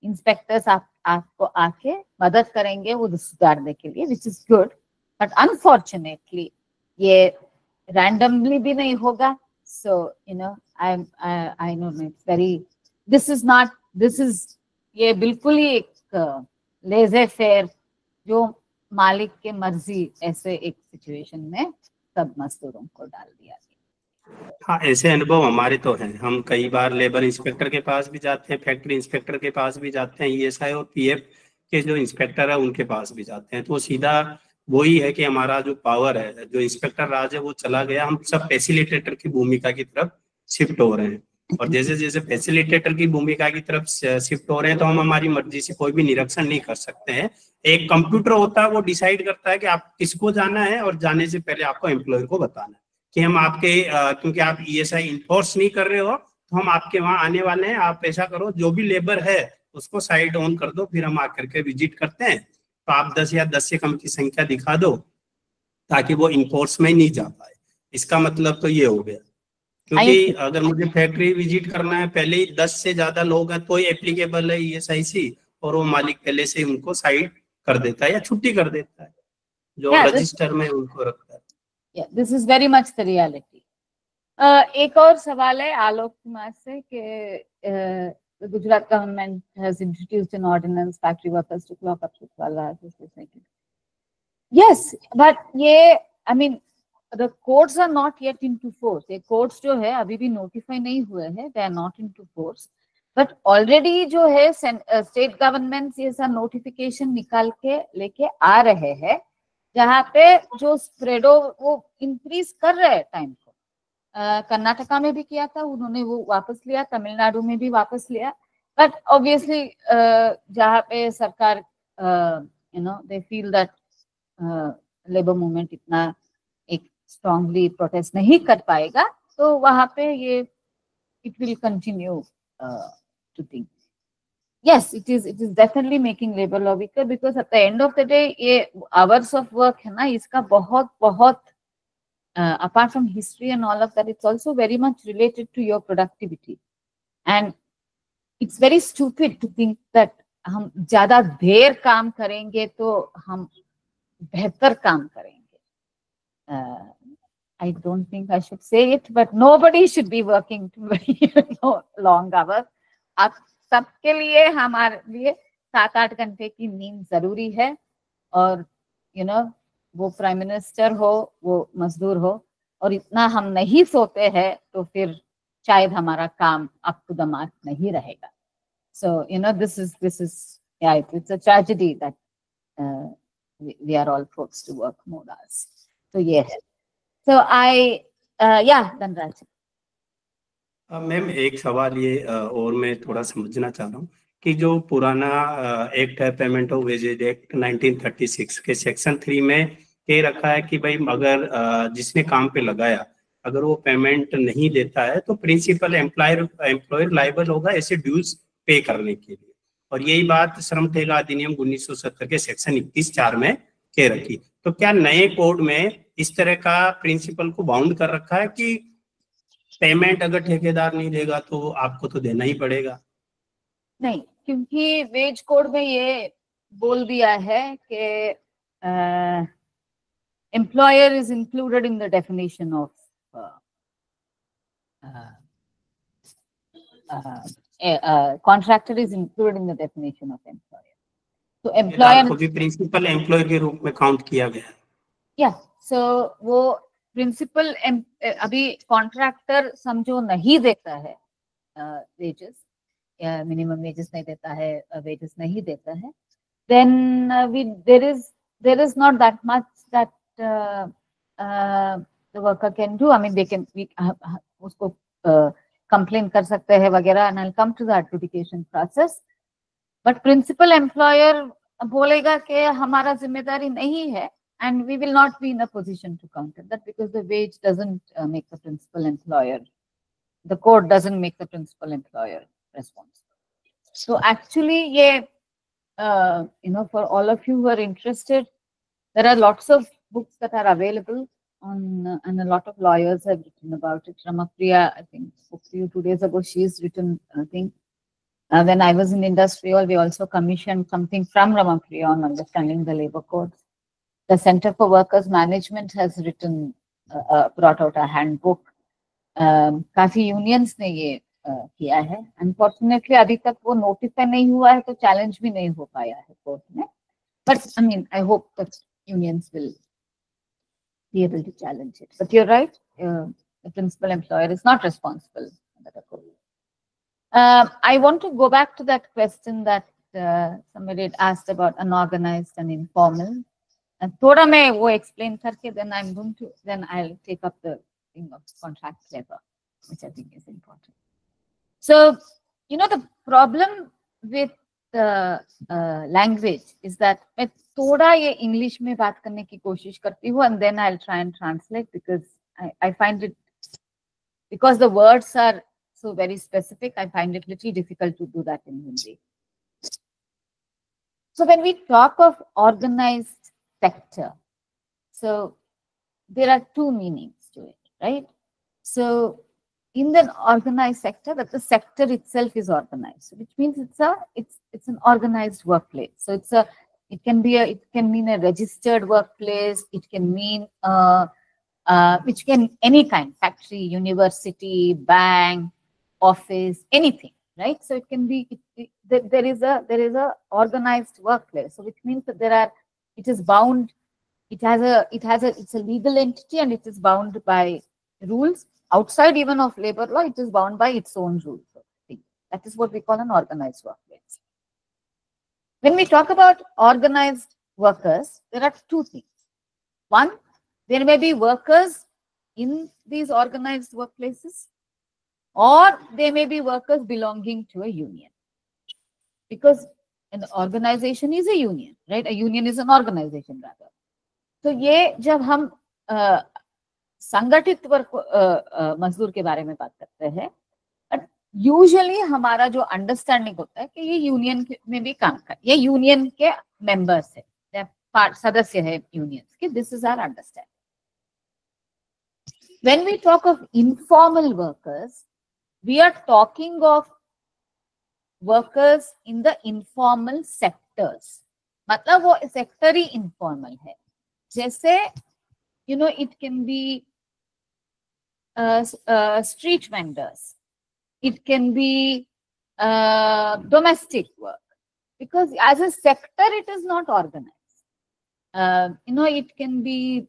इंस्पेक्टर्स आपको आके मदद करेंगे वो सुधारने के लिए, which is good. But unfortunately ये रैंडमली भी नहीं होगा। So you know I know it's very, this is ये बिल्कुल ही एक लेज़े फेयर, जो मालिक के मर्जी, ऐसे एक सिचुएशन में सब मजदूरों को डाल दिया गया। हाँ ऐसे अनुभव हमारे तो हैं। हम कई बार लेबर इंस्पेक्टर के पास भी जाते हैं, फैक्ट्री इंस्पेक्टर के पास भी जाते हैं, ईएसआई और पीएफ के जो इंस्पेक्टर है उनके पास भी जाते हैं। तो सीधा वही है कि हमारा जो पावर है, जो इंस्पेक्टर राज है वो चला गया, हम सब फैसिलिटेटर की भूमिका की तरफ शिफ्ट हो रहे हैं। और जैसे जैसे फैसिलिटेटर की भूमिका की तरफ शिफ्ट हो रहे हैं तो हम हमारी मर्जी से कोई भी निरीक्षण नहीं कर सकते हैं। एक कंप्यूटर होता है, वो डिसाइड करता है कि आप किसको जाना है और जाने से पहले आपको एम्प्लॉयर को बताना है कि हम आपके क्योंकि आप ईएसआई इन्फोर्स नहीं कर रहे हो तो हम आपके वहां आने वाले हैं, आप ऐसा करो जो भी लेबर है उसको साइड ऑन कर दो, फिर हम आकर के विजिट करते हैं। तो आप 10 या 10 से कम की संख्या दिखा दो ताकि वो इन्फोर्स में नहीं जा पाए। इसका मतलब तो ये हो गया, क्योंकि अगर मुझे फैक्ट्री विजिट करना है, पहले ही 10 से ज्यादा लोग हैं तो एप्लीकेबल है ईएसआईसी, और वो मालिक पहले से उनको साइड कर देता है या छुट्टी कर देता है जो रजिस्टर में उनको रखता है। This is very much the reality. एक और सवाल है आलोक कुमार से कि Gujarat government has introduced an ordinance factory workers to clock up to 12 hours. Yes, but ये I mean the codes are not yet into force. ये codes जो है अभी भी notify नहीं हुए हैं, they are not into force. But already जो है state governments ये सब notification निकाल के लेके आ रहे हैं, जहाँ पे जो स्प्रेडो वो इंक्रीज कर रहे हैं टाइम को। कर्नाटका में भी किया था उन्होंने, वो वापस लिया, तमिलनाडु में भी वापस लिया। बट ऑब्वियसली जहाँ पे सरकार they feel that labour movement इतना एक स्ट्रांगली प्रोटेस्ट नहीं कर पाएगा, तो वहां पे ये it will continue to think. Yes, it is definitely making labor law weaker because at the end of the day ये hours of work है ना, इसका बहुत बहुत apart from history and all of that, it's also very much related to your productivity. And it's very stupid to think that हम ज़्यादा देर काम करेंगे तो हम बेहतर काम करेंगे. I don't think I should say it, but nobody should be working very long hours. आप सबके लिए, हमारे लिए 7-8 घंटे की नींद जरूरी है. और वो प्राइम मिनिस्टर हो, वो मजदूर हो, और इतना हम नहीं सोते हैं तो फिर शायद हमारा काम अप टू द मार्क नहीं रहेगा. So this is yeah, it's a tragedy that we are all forced to work more hours. So yes. So yeah, Dhanraj. Ma'am एक सवाल ये और मैं थोड़ा समझना चाह रहा हूँ कि जो पुराना एक्ट है, पेमेंट ऑफ वेजेज एक्ट 1936 के सेक्शन 3 में ये रखा है कि भाई अगर जिसने काम पे लगाया अगर वो पेमेंट नहीं देता है तो प्रिंसिपल एम्प्लॉयर लायबल होगा ऐसे ड्यूज पे करने के लिए. और यही बात श्रम ठेका अधिनियम 1970 के सेक्शन 21(4) में कह रखी. तो क्या नए कोड में इस तरह का प्रिंसिपल को बाउंड कर रखा है कि पेमेंट अगर ठेकेदार नहीं देगा तो आपको तो देना ही पड़ेगा? नहीं, क्योंकि वेज कोड में ये बोल दिया है कि employer is included in the definition of contractor is included in the definition of employer. So employer को भी प्रिंसिपल एम्प्लॉयर के रूप में काउंट किया गया है. या सो वो प्रिंसिपल अभी कॉन्ट्रैक्टर समझो नहीं देता है वेजेस, या मिनिमम वेजेस नहीं देता है, वेजेस नहीं देता है, then there is not that much that the worker can do. I mean, we उसको complain कर सकते हैं वगैरह, and I'll come to the adjudication process. But principal employer बोलेगा कि हमारा जिम्मेदारी नहीं है, and we will not be in a position to counter that because the wage doesn't make the principal employer, the code doesn't make the principal employer responsible. So actually, yeah, for all of you who are interested, there are lots of books that are available on, and a lot of lawyers have written about it. Ramapriya, I think, spoke to you 2 days ago. She's written, I think, when I was in industrial, we also commissioned something from Ramapriya on understanding the labor codes. The Center for Workers Management has written, brought out a handbook. काफी unions ने ये किया है. Unfortunately, अभी तक वो notify नहीं हुआ है, तो challenge भी नहीं हो पाया है court में. But I mean, I hope that unions will be able to challenge it. But you're right, the principal employer is not responsible under the code. I want to go back to that question that somebody had asked about unorganized and informal. And thoda मैं वो explain करके, then I'll take up the thing of contract labor, which I think is important. So, the problem with the language is that मैं थोड़ा ये English में बात करने की कोशिश करती हूँ, and then I'll try and translate because I find it, because the words are so very specific, I find it little difficult to do that in Hindi. So when we talk of organized sector, so there are two meanings to it, right? So in the organized sector, that the sector itself is organized, which means it's an organized workplace. So it can mean a registered workplace. It can mean which can any kind, factory, university, bank, office, anything, right? So it can be there is a organized workplace. So which means that it is bound. It's a legal entity, and it is bound by rules outside even of labor law. It is bound by its own rules. That is what we call an organized workplace. When we talk about organized workers, there are two things. One, there may be workers in these organized workplaces, or they may be workers belonging to a union. Because an organization is a union, right? A union is an organization rather. So ये जब हम संगठित वर्ग मजदूर के बारे में बात करते हैं, यूजुअली हमारा जो अंडरस्टैंडिंग होता है कि ये यूनियन में भी काम कर, ये यूनियन के मेंबर्स है, सदस्य है यूनियंस के, this is our understanding. when we talk of informal workers, we are talking of workers in the informal sectors. मतलब वो सेक्टर ही इनफॉर्मल है. जैसे it can be street vendors, it can be domestic work, because as a sector it is not organized. It can be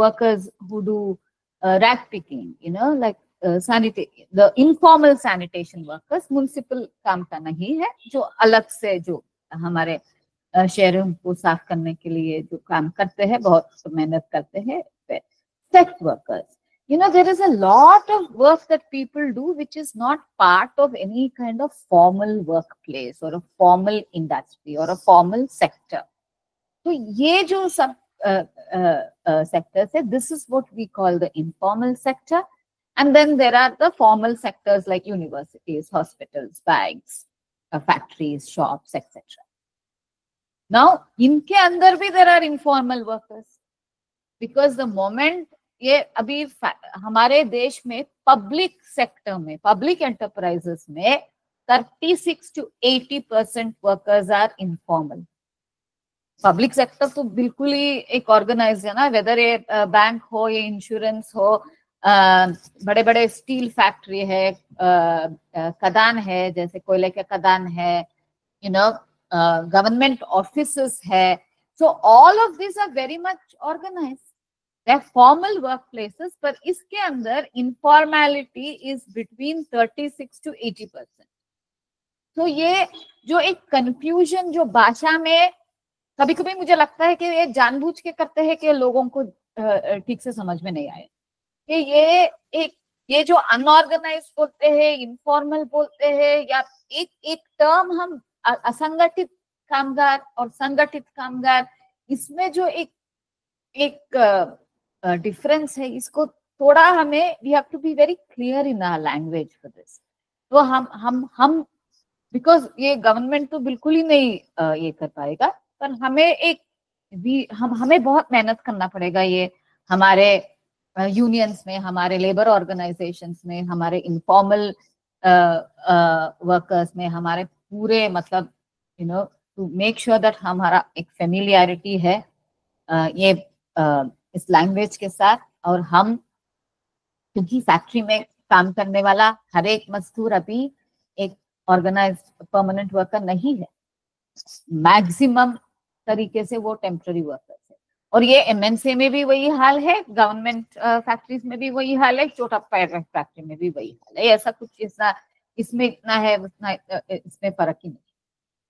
workers who do rag picking, like the informal sanitation workers. Municipal काम का नहीं है, जो अलग से जो हमारे शहरों को साफ करने के लिए जो काम करते हैं, बहुत मेहनत करते हैं. Sex workers, there is a lot of work that people do which is not part of any kind of formal workplace or a formal industry or a formal sector. So ये जो सब sectors है, this is what we call the informal sector. And then there are the formal sectors like universities, hospitals, banks, factories, shops, etc. Now, इनके अंदर भी there are informal workers, because the moment ये अभी हमारे देश में public sector में, public enterprises में 36 to 80% workers are informal. Public sector तो बिल्कुल ही एक ऑर्गेनाइज है ना, वेदर ये बैंक हो, ये इंश्योरेंस हो, बड़े बड़े स्टील फैक्ट्री है, खदान है, जैसे कोयले के खदान है, गवर्नमेंट ऑफिसेस है. So all of this are very much organised. They're formal workplaces, पर इसके अंदर informality is between 36 to 80%. तो ये जो एक confusion जो भाषा में कभी कभी मुझे लगता है कि ये जानबूझ के करते हैं कि लोगों को ठीक से समझ में नहीं आए कि ये जो अनऑर्गेनाइज्ड बोलते हैं, इनफॉर्मल बोलते हैं, या एक टर्म हम असंगठित कामगार और संगठित कामगार, इसमें जो एक डिफरेंस है, इसको थोड़ा हमें we have to be very clear in our language for this. तो हम बिकॉज ये गवर्नमेंट तो बिल्कुल ही नहीं ये कर पाएगा, पर हमें बहुत मेहनत करना पड़ेगा. ये हमारे यूनियंस में, हमारे लेबर ऑर्गेनाइजेशंस में, हमारे इनफॉर्मल वर्कर्स में, हमारे पूरे मतलब टू मेक श्योर दैट हमारा एक फेमिलियरिटी है ये इस लैंग्वेज के साथ. और हम, क्योंकि फैक्ट्री में काम करने वाला हर एक मजदूर अभी एक ऑर्गेनाइज्ड परमानेंट वर्कर नहीं है, मैक्सिमम तरीके से वो टेम्पररी वर्कर्स है. और ये एमएनसी में भी वही हाल है, गवर्नमेंट फैक्ट्रीज में भी वही हाल है, छोटा प्राइवेट फैक्ट्री में भी वही हाल है. ऐसा कुछ इसमें इतना है, उतना इसमें फर्क ही नहीं.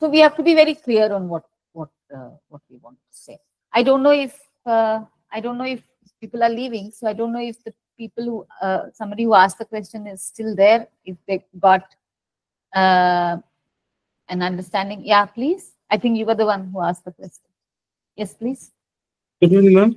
So we have to be very clear on what we want to say. I don't know if people are leaving, so I don't know if the people who somebody who asked the question is still there, if they got an understanding. Yeah, please. I think you were the one who asked the question. Yes, please. Good evening, ma'am.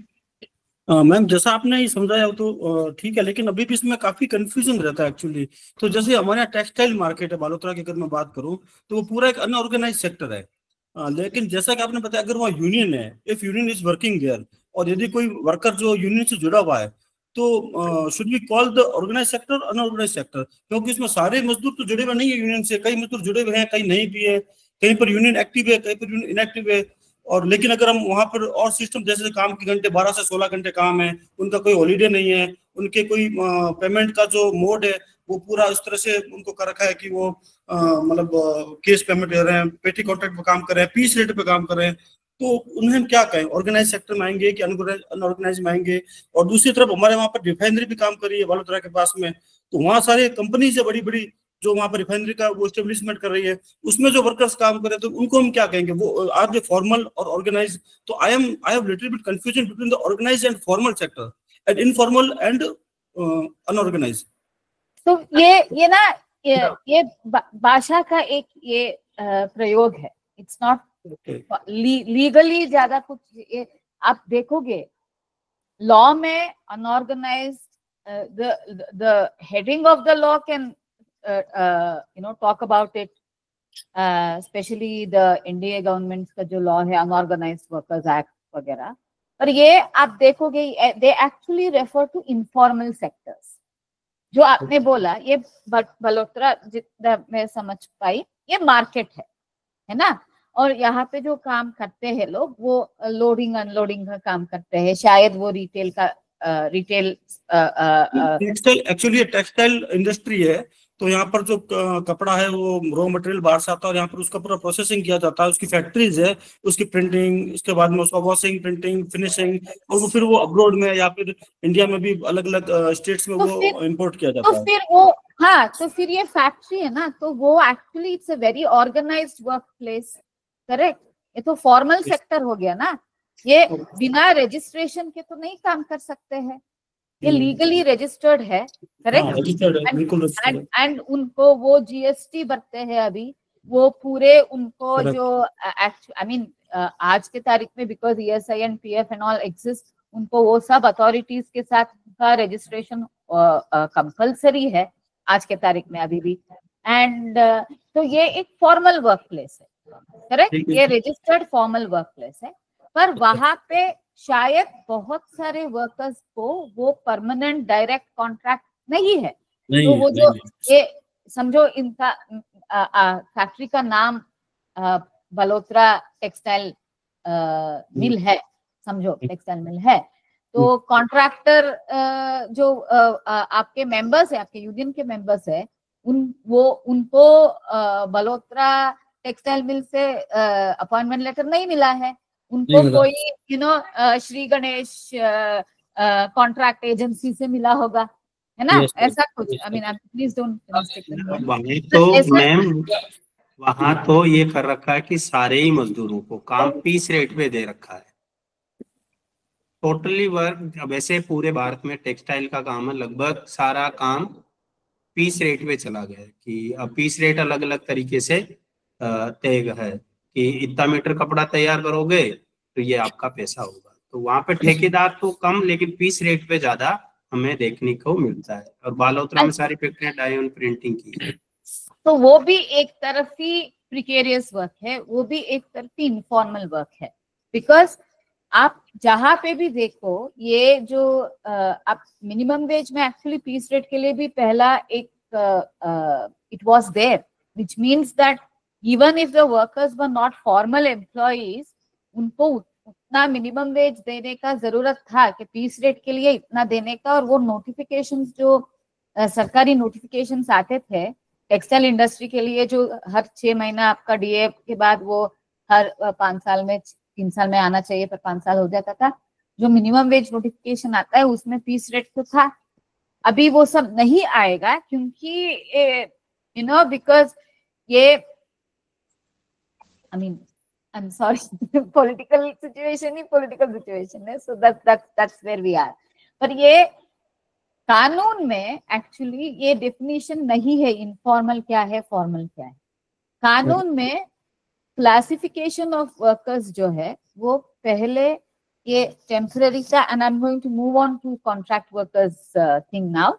Ma'am जैसा आपने ये समझाया हो तो ठीक है, लेकिन अभी भी इसमें काफी कंफ्यूजन रहता है एक्चुअली. तो जैसे हमारे यहाँ टेक्सटाइल मार्केट है बालोतरा की, अगर मैं बात करूँ तो वो पूरा एक अनऑर्गेनाइज सेक्टर है. लेकिन जैसा कि आपने बताया, अगर वहाँ यूनियन है, if union is working there, और यदि कोई वर्कर जो यूनियन से जुड़ा हुआ है, तो should we call the organise sector unorganise sector? क्योंकि इसमें सारे मजदूर तो जुड़े हुए नहीं है यूनियन से, कई मजदूर जुड़े हुए हैं, कई नहीं भी है, कहीं पर यूनियन एक्टिव है, कहीं पर यूनियन इनएक्टिव है. और लेकिन अगर हम वहां पर और सिस्टम जैसे काम के घंटे 12 से 16 घंटे काम है, उनका कोई हॉलीडे नहीं है, उनके कोई पेमेंट का जो मोड है वो पूरा इस तरह से उनको कर रखा है कि वो मतलब केस पेमेंट कर रहे हैं, पेटी कॉन्ट्रैक्ट पे काम कर रहे हैं, पीस रेट पे काम कर रहे हैं. तो उन्हें हम क्या कहें, ऑर्गेनाइज सेक्टर में आएंगे कि अनऑर्गेनाइज में आएंगे? और दूसरी तरफ हमारे वहाँ पर रिफाइनरी भी काम कर रही है बालोतरा के पास में, तो वहाँ सारे कंपनी से बड़ी बड़ी जो वहाँ पर रिफाइनरी का वो एस्टेब्लिशमेंट कर रही है, उसमें जो वर्कर्स काम कर रहे हैं, तो उनको हम क्या कहेंगे? वो आर दे फॉर्मल और ऑर्गेनाइज? तो I have little bit confusion between the organise and formal sector and informal and unorganise. तो ये ना ये भाषा का एक ये प्रयोग है. इट्स नॉट लीगली ज्यादा कुछ. ये आप देखोगे लॉ में unorganised, the heading of the law can talk about it, especially the India government का जो law है अनऑर्गेनाइज्ड वर्कर्स एक्ट वगैरह, पर ये आप देखोगे they actually refer to informal sectors. जो आपने बोला ये बलोत्रा, जितना मैं समझ पाई, ये मार्केट है ना, और यहाँ पे जो काम करते हैं लोग वो लोडिंग अनलोडिंग का काम करते हैं, शायद वो retail textile, actually textile industry है, तो यहाँ पर जो कपड़ा है वो रॉ मटेरियल बाहर से आता है और यहाँ पर उसका पूरा प्रोसेसिंग किया जाता है, उसकी फैक्ट्रीज है, उसकी प्रिंटिंग, उसके बाद में उसका वॉशिंग, प्रिंटिंग, फिनिशिंग, और वो फिर वो अब्रॉड में या फिर इंडिया में भी अलग अलग स्टेट्स में वो इम्पोर्ट किया जाता है। फिर वो, हाँ, तो फिर ये फैक्ट्री है ना, तो वो actually it's a very organised workplace, correct. ये तो फॉर्मल सेक्टर हो गया ना, ये बिना रजिस्ट्रेशन के तो नहीं काम कर सकते हैं, ये लीगली रजिस्टर्ड है, करेक्ट। एंड उनको वो जीएसटी भरते हैं अभी, वो पूरे उनको जो आई मीन आज के तारीख में, because ESI and PF and all exist, उनको वो सब अथॉरिटीज के साथ का रजिस्ट्रेशन कंपलसरी है आज के तारीख में अभी भी। एंड तो ये एक फॉर्मल वर्क प्लेस है, करेक्ट, ये रजिस्टर्ड फॉर्मल वर्क प्लेस है, पर वहां पे शायद बहुत सारे वर्कर्स को वो परमानेंट डायरेक्ट कॉन्ट्रैक्ट नहीं है। तो वो जो ये समझो, इनका फैक्ट्री का नाम बलोत्रा टेक्सटाइल मिल है, समझो टेक्सटाइल मिल है, तो कॉन्ट्रैक्टर जो आपके मेंबर्स है, आपके यूनियन के मेंबर्स है, उनको बलोत्रा टेक्सटाइल मिल से अपॉइंटमेंट लेटर नहीं मिला है, उनको कोई श्री गणेश कॉन्ट्रैक्ट एजेंसी से मिला होगा, है ना, ऐसा कुछ। आई मीन प्लीज डोंट तो मैम वहां तो ये कर रखा है कि सारे ही मजदूरों को काम पीस रेट पे दे रखा है, टोटली वर्क। वैसे पूरे भारत में टेक्सटाइल का काम है, लगभग सारा काम पीस रेट पे चला गया है कि अब पीस रेट अलग अलग तरीके से तय है कि इतना मीटर कपड़ा तैयार करोगे तो ये आपका पैसा होगा। तो वहां पे ठेकेदार तो कम, लेकिन पीस रेट पे ज्यादा हमें देखने को मिलता है। और बालोतरा में सारी फैक्ट्रियां डाई ऑन प्रिंटिंग की है, तो वो भी एक तरफी प्रिकेरियस वर्क है, वो भी एक तरफी इनफॉर्मल वर्क है। बिकॉज आप जहां पे भी देखो, ये जो आप मिनिमम वेज में एक्चुअली पीस रेट के लिए भी पहला एक it was there, which means that even if the workers were not formal employees, उनको उतना मिनिमम वेज देने का जरूरत था कि पीस रेट के लिए इतना देने का। और वो नोटिफिकेशंस जो सरकारी नोटिफिकेशंस आते थे टेक्सटाइल इंडस्ट्री के लिए, जो हर 6 महीना आपका डीए के बाद वो हर 5 साल में 3 साल में आना चाहिए, पर 5 साल हो जाता था, जो मिनिमम वेज नोटिफिकेशन आता है उसमें पीस रेट तो था। अभी वो सब नहीं आएगा क्योंकि बिकॉज ये I mean I'm sorry, political situation है, so that's where we are. पर ये कानून में एक्चुअली ये डेफिनेशन नहीं है, इनफॉर्मल क्या है, फॉर्मल क्या है। कानून में क्लासिफिकेशन ऑफ वर्कर्स जो है वो पहले ये टेम्पररी था, and I am going to move on to contract workers thing now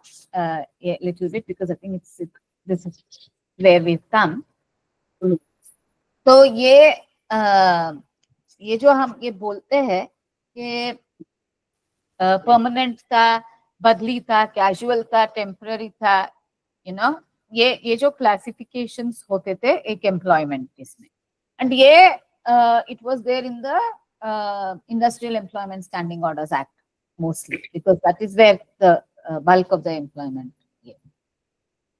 little bit, because I think this is where we come. तो ये जो हम ये बोलते हैं कि परमानेंट था, बदली था, कैजुअल था, टेम्पररी था, ये जो क्लासिफिकेशंस होते थे एक एम्प्लॉयमेंट इसमें, एंड ये it was there in the industrial employment standing orders act mostly, because that is where the bulk of the employment.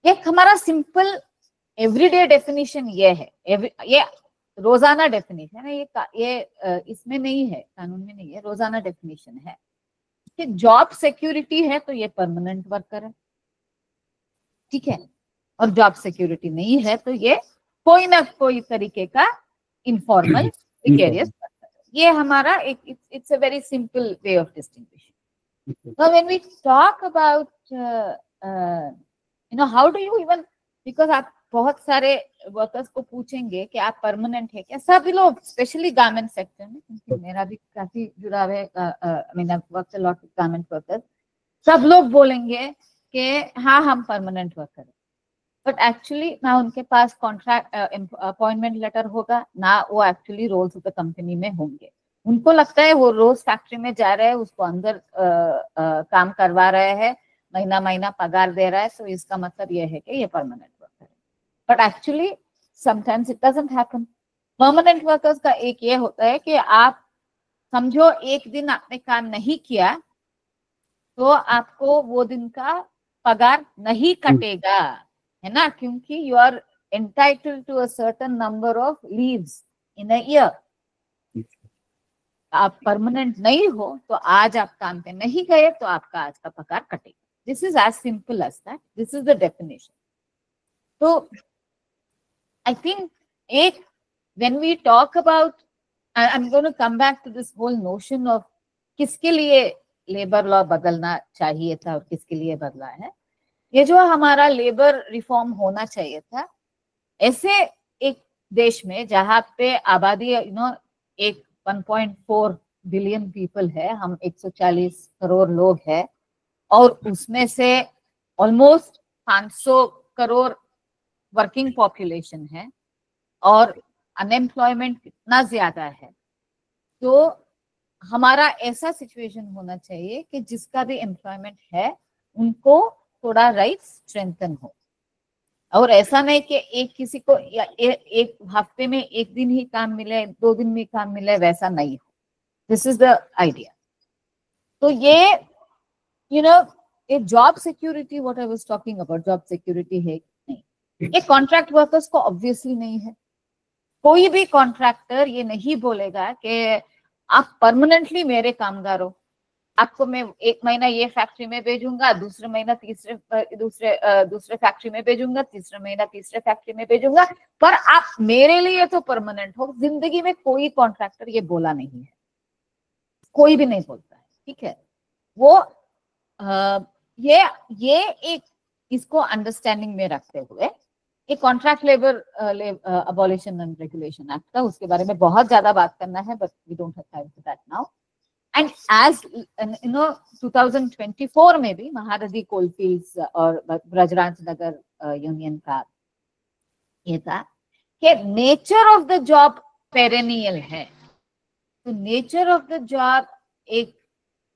ये हमारा सिंपल एवरीडे डेफिनेशन ये है, ये रोजाना डेफिनेशन है, ये इसमें नहीं है, कानून में नहीं है, रोजाना डेफिनेशन है कि जॉब सिक्योरिटी है तो ये परमानेंट वर्कर है, ठीक है, और जॉब सिक्योरिटी नहीं है तो ये कोई ना कोई तरीके का इनफॉर्मल प्रिकेरियस वर्कर है। ये हमारा एक it's a very simple way of distinguishing. Now when we talk about how do you even, because आप बहुत सारे वर्कर्स को पूछेंगे कि आप परमानेंट है क्या, सभी लोग, स्पेशली गारमेंट सेक्टर में, क्योंकि मेरा भी काफी जुड़ाव है, I mean I worked a lot with garment workers, सब लोग बोलेंगे कि हाँ हम परमानेंट वर्कर है, बट एक्चुअली ना उनके पास कॉन्ट्रैक्ट अपॉइंटमेंट लेटर होगा, ना वो actually rolls of the company में होंगे। उनको लगता है वो रोज फैक्ट्री में जा रहे हैं, उसको अंदर काम करवा रहे हैं, महीना महीना पगार दे रहा है, सो इसका मतलब ये है कि ये परमानेंट वर्कर है। But actually sometimes it doesn't happen. Permanent workers का एक ये होता है कि आप समझो एक दिन आपने काम नहीं किया तो आपको वो दिन का पगार नहीं कटेगा, है ना, क्योंकि you are entitled to a certain number of leaves in a year. आप परमानेंट नहीं हो तो आज आप काम पे नहीं गए तो आपका आज का पगार कटेगा। This is as simple as that, this is the definition. तो आई थिंक एक when we talk about, I'm going to come back to this whole notion of किसके लिए लेबर लॉ बदलना चाहिए था और किसके लिए बदला है। ये जो हमारा लेबर रिफॉर्म होना चाहिए था, ऐसे एक देश में जहाँ पे आबादी एक 1.4 बिलियन पीपल है, हम 140 करोड़ लोग हैं, और उसमें से ऑलमोस्ट 500 करोड़ वर्किंग पॉपुलेशन है और अनएम्प्लॉयमेंट कितना ज्यादा है, तो हमारा ऐसा सिचुएशन होना चाहिए कि जिसका भी एम्प्लॉयमेंट है उनको थोड़ा राइट्स स्ट्रेंथन हो। और ऐसा नहीं कि एक किसी को एक हफ्ते में एक दिन ही काम मिले, 2 दिन में काम मिले, वैसा नहीं हो। This is the idea. तो ये ये job security, what I was talking about, job security है नहीं, ये कॉन्ट्रैक्ट वर्कर्स को ऑब्वियसली नहीं है। कोई भी कॉन्ट्रैक्टर ये नहीं बोलेगा कि आप परमानेंटली मेरे कामगार हो, आपको मैं 1 महीना ये फैक्ट्री में भेजूंगा, दूसरे महीना दूसरे फैक्ट्री में भेजूंगा, तीसरे महीना तीसरे फैक्ट्री में भेजूंगा, पर आप मेरे लिए तो परमानेंट हो। जिंदगी में कोई कॉन्ट्रैक्टर ये बोला नहीं है, कोई भी नहीं बोलता है, ठीक है। वो ये एक इसको अंडरस्टैंडिंग में रखते हुए एक contract labour abolition and regulation act था, उसके बारे में बहुत ज्यादा बात करना है, but we don't have time for that now. And as 2024 में भी महारदी कोलफील्ड्स और ब्रजराज नगर यूनियन का ये था कि nature of the job perennial है, तो नेचर ऑफ द जॉब एक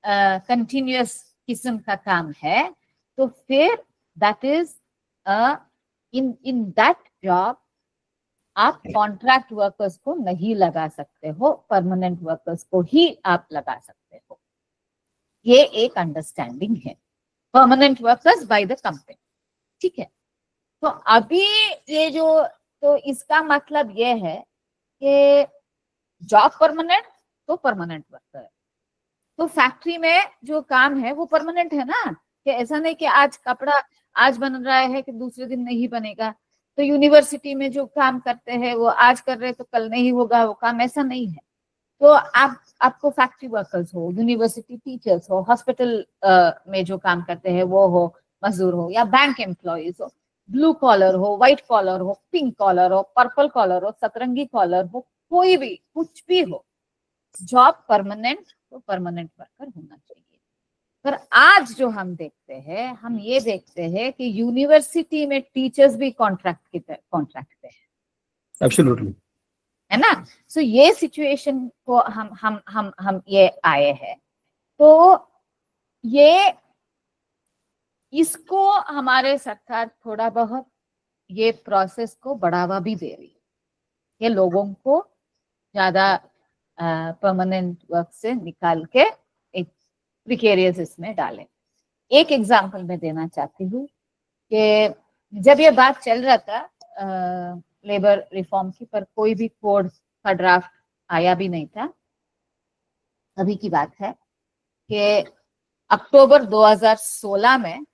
कंटिन्यूअस किस्म का काम है, तो फिर that is in that job आप कॉन्ट्रैक्ट वर्कर्स को नहीं लगा सकते हो, परमानेंट वर्कर्स को ही आप लगा सकते हो। ये एक अंडरस्टैंडिंग है, permanent workers by the company, ठीक है। तो अभी ये जो, तो इसका मतलब ये है कि जॉब परमानेंट तो परमानेंट वर्कर है, तो फैक्ट्री में जो काम है वो परमानेंट है ना, कि ऐसा नहीं कि आज कपड़ा आज बन रहा है कि दूसरे दिन नहीं बनेगा। तो यूनिवर्सिटी में जो काम करते हैं वो आज कर रहे तो कल नहीं होगा वो काम, ऐसा नहीं है। तो आपको फैक्ट्री वर्कर्स हो, यूनिवर्सिटी टीचर्स हो, हॉस्पिटल में जो काम करते हैं वो हो, मजदूर हो, या बैंक एम्प्लॉयज हो, ब्लू कॉलर हो, व्हाइट कॉलर हो, पिंक कॉलर हो, पर्पल कॉलर हो, सतरंगी कॉलर हो, कोई भी कुछ भी हो, जॉब परमानेंट तो परमानेंट वर्कर होना चाहिए। पर आज जो हम देखते हैं, हम ये देखते हैं कि यूनिवर्सिटी में टीचर्स भी कॉन्ट्रैक्ट पे है। एब्सोल्युटली, है ना। सो ये सिचुएशन को हम ये आए हैं, तो ये इसको हमारे सरकार थोड़ा बहुत ये प्रोसेस को बढ़ावा भी दे रही है, ये लोगों को ज्यादा परमानेंट वर्क से निकाल के एक प्रिकेरियस इसमें डालें। एक एग्जांपल मैं देना चाहती हूँ कि जब ये बात चल रहा था लेबर रिफॉर्म की, पर कोई भी कोड का ड्राफ्ट आया भी नहीं था। अभी की बात है कि अक्टूबर 2016 में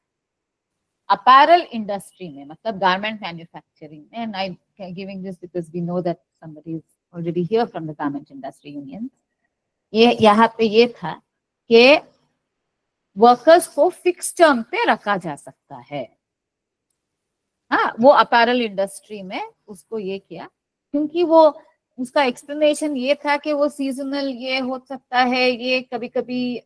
अपैरल इंडस्ट्री में, मतलब गारमेंट मैन्युफैक्चरिंग में, and I giving this because we know that somebody is already here from the garment industry union, ये यहाँ पे ये था कि वर्कर्स को फिक्स टर्म पे रखा जा सकता है। हाँ, वो अपैरल इंडस्ट्री में उसको ये किया क्योंकि वो उसका एक्सप्लेनेशन ये था कि वो सीजनल ये हो सकता है, ये कभी कभी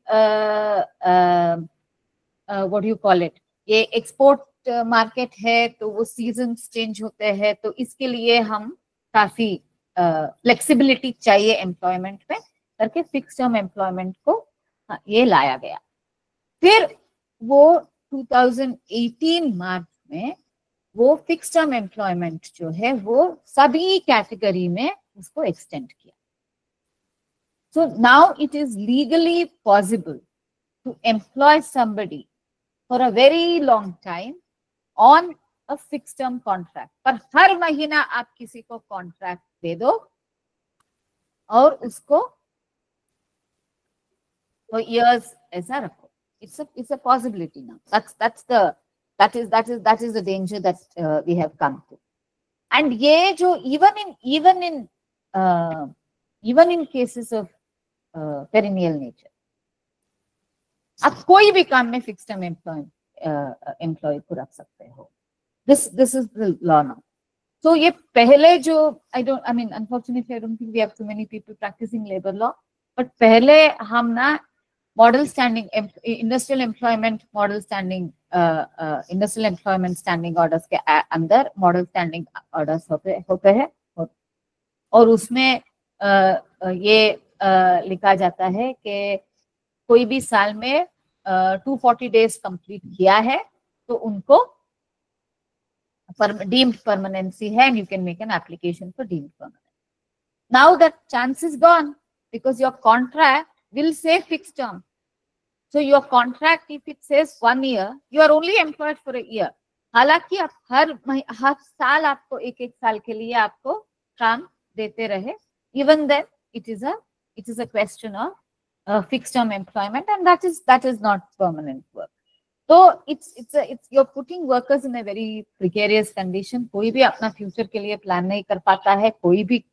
व्हाट यू कॉल इट, ये एक्सपोर्ट मार्केट है तो वो सीजन्स चेंज होते हैं, तो इसके लिए हम काफी फ्लेक्सिबिलिटी चाहिए एम्प्लॉयमेंट में, करके फिक्स टर्म एम्प्लॉयमेंट को ये लाया गया। फिर वो 2018 मार्च में वो फिक्स टर्म एम्प्लॉयमेंट जो है वो सभी कैटेगरी में उसको एक्सटेंड किया। So now it is legally possible to employ somebody for a very long time on a fixed term contract। पर हर महीना आप किसी को कॉन्ट्रैक्ट दे दो और उसको for years ऐसा रखो। It's a possibility now. That is the danger that we have come to। And ये जो even in cases of perennial nature, आप कोई भी काम में फिक्स टर्म एम्प्लॉय को रख सकते हो। This is the law now। So ये पहले जो unfortunately I don't think we have too many people practicing labor law, but पहले हम ना model standing industrial employment model standing industrial employment standing orders के अंदर मॉडल स्टैंडिंग ऑर्डर्स होते हैं और उसमें ये लिखा जाता है कि कोई भी साल में 240 डेज कंप्लीट किया है तो उनको deemed permanency है and you can make an application for deemed permanent। Now that chance is gone because your contract will say fixed term। So your contract, if it says 1 year, you are only employed for a year। हालांकि आप हर साल आपको एक साल के लिए आपको काम देते रहे, even then it is a question of fixed term employment and that is not permanent work। So you're putting workers in a very precarious condition। कोई भी अपना फ्यूचर के लिए प्लान नहीं कर पाता है, कोई भी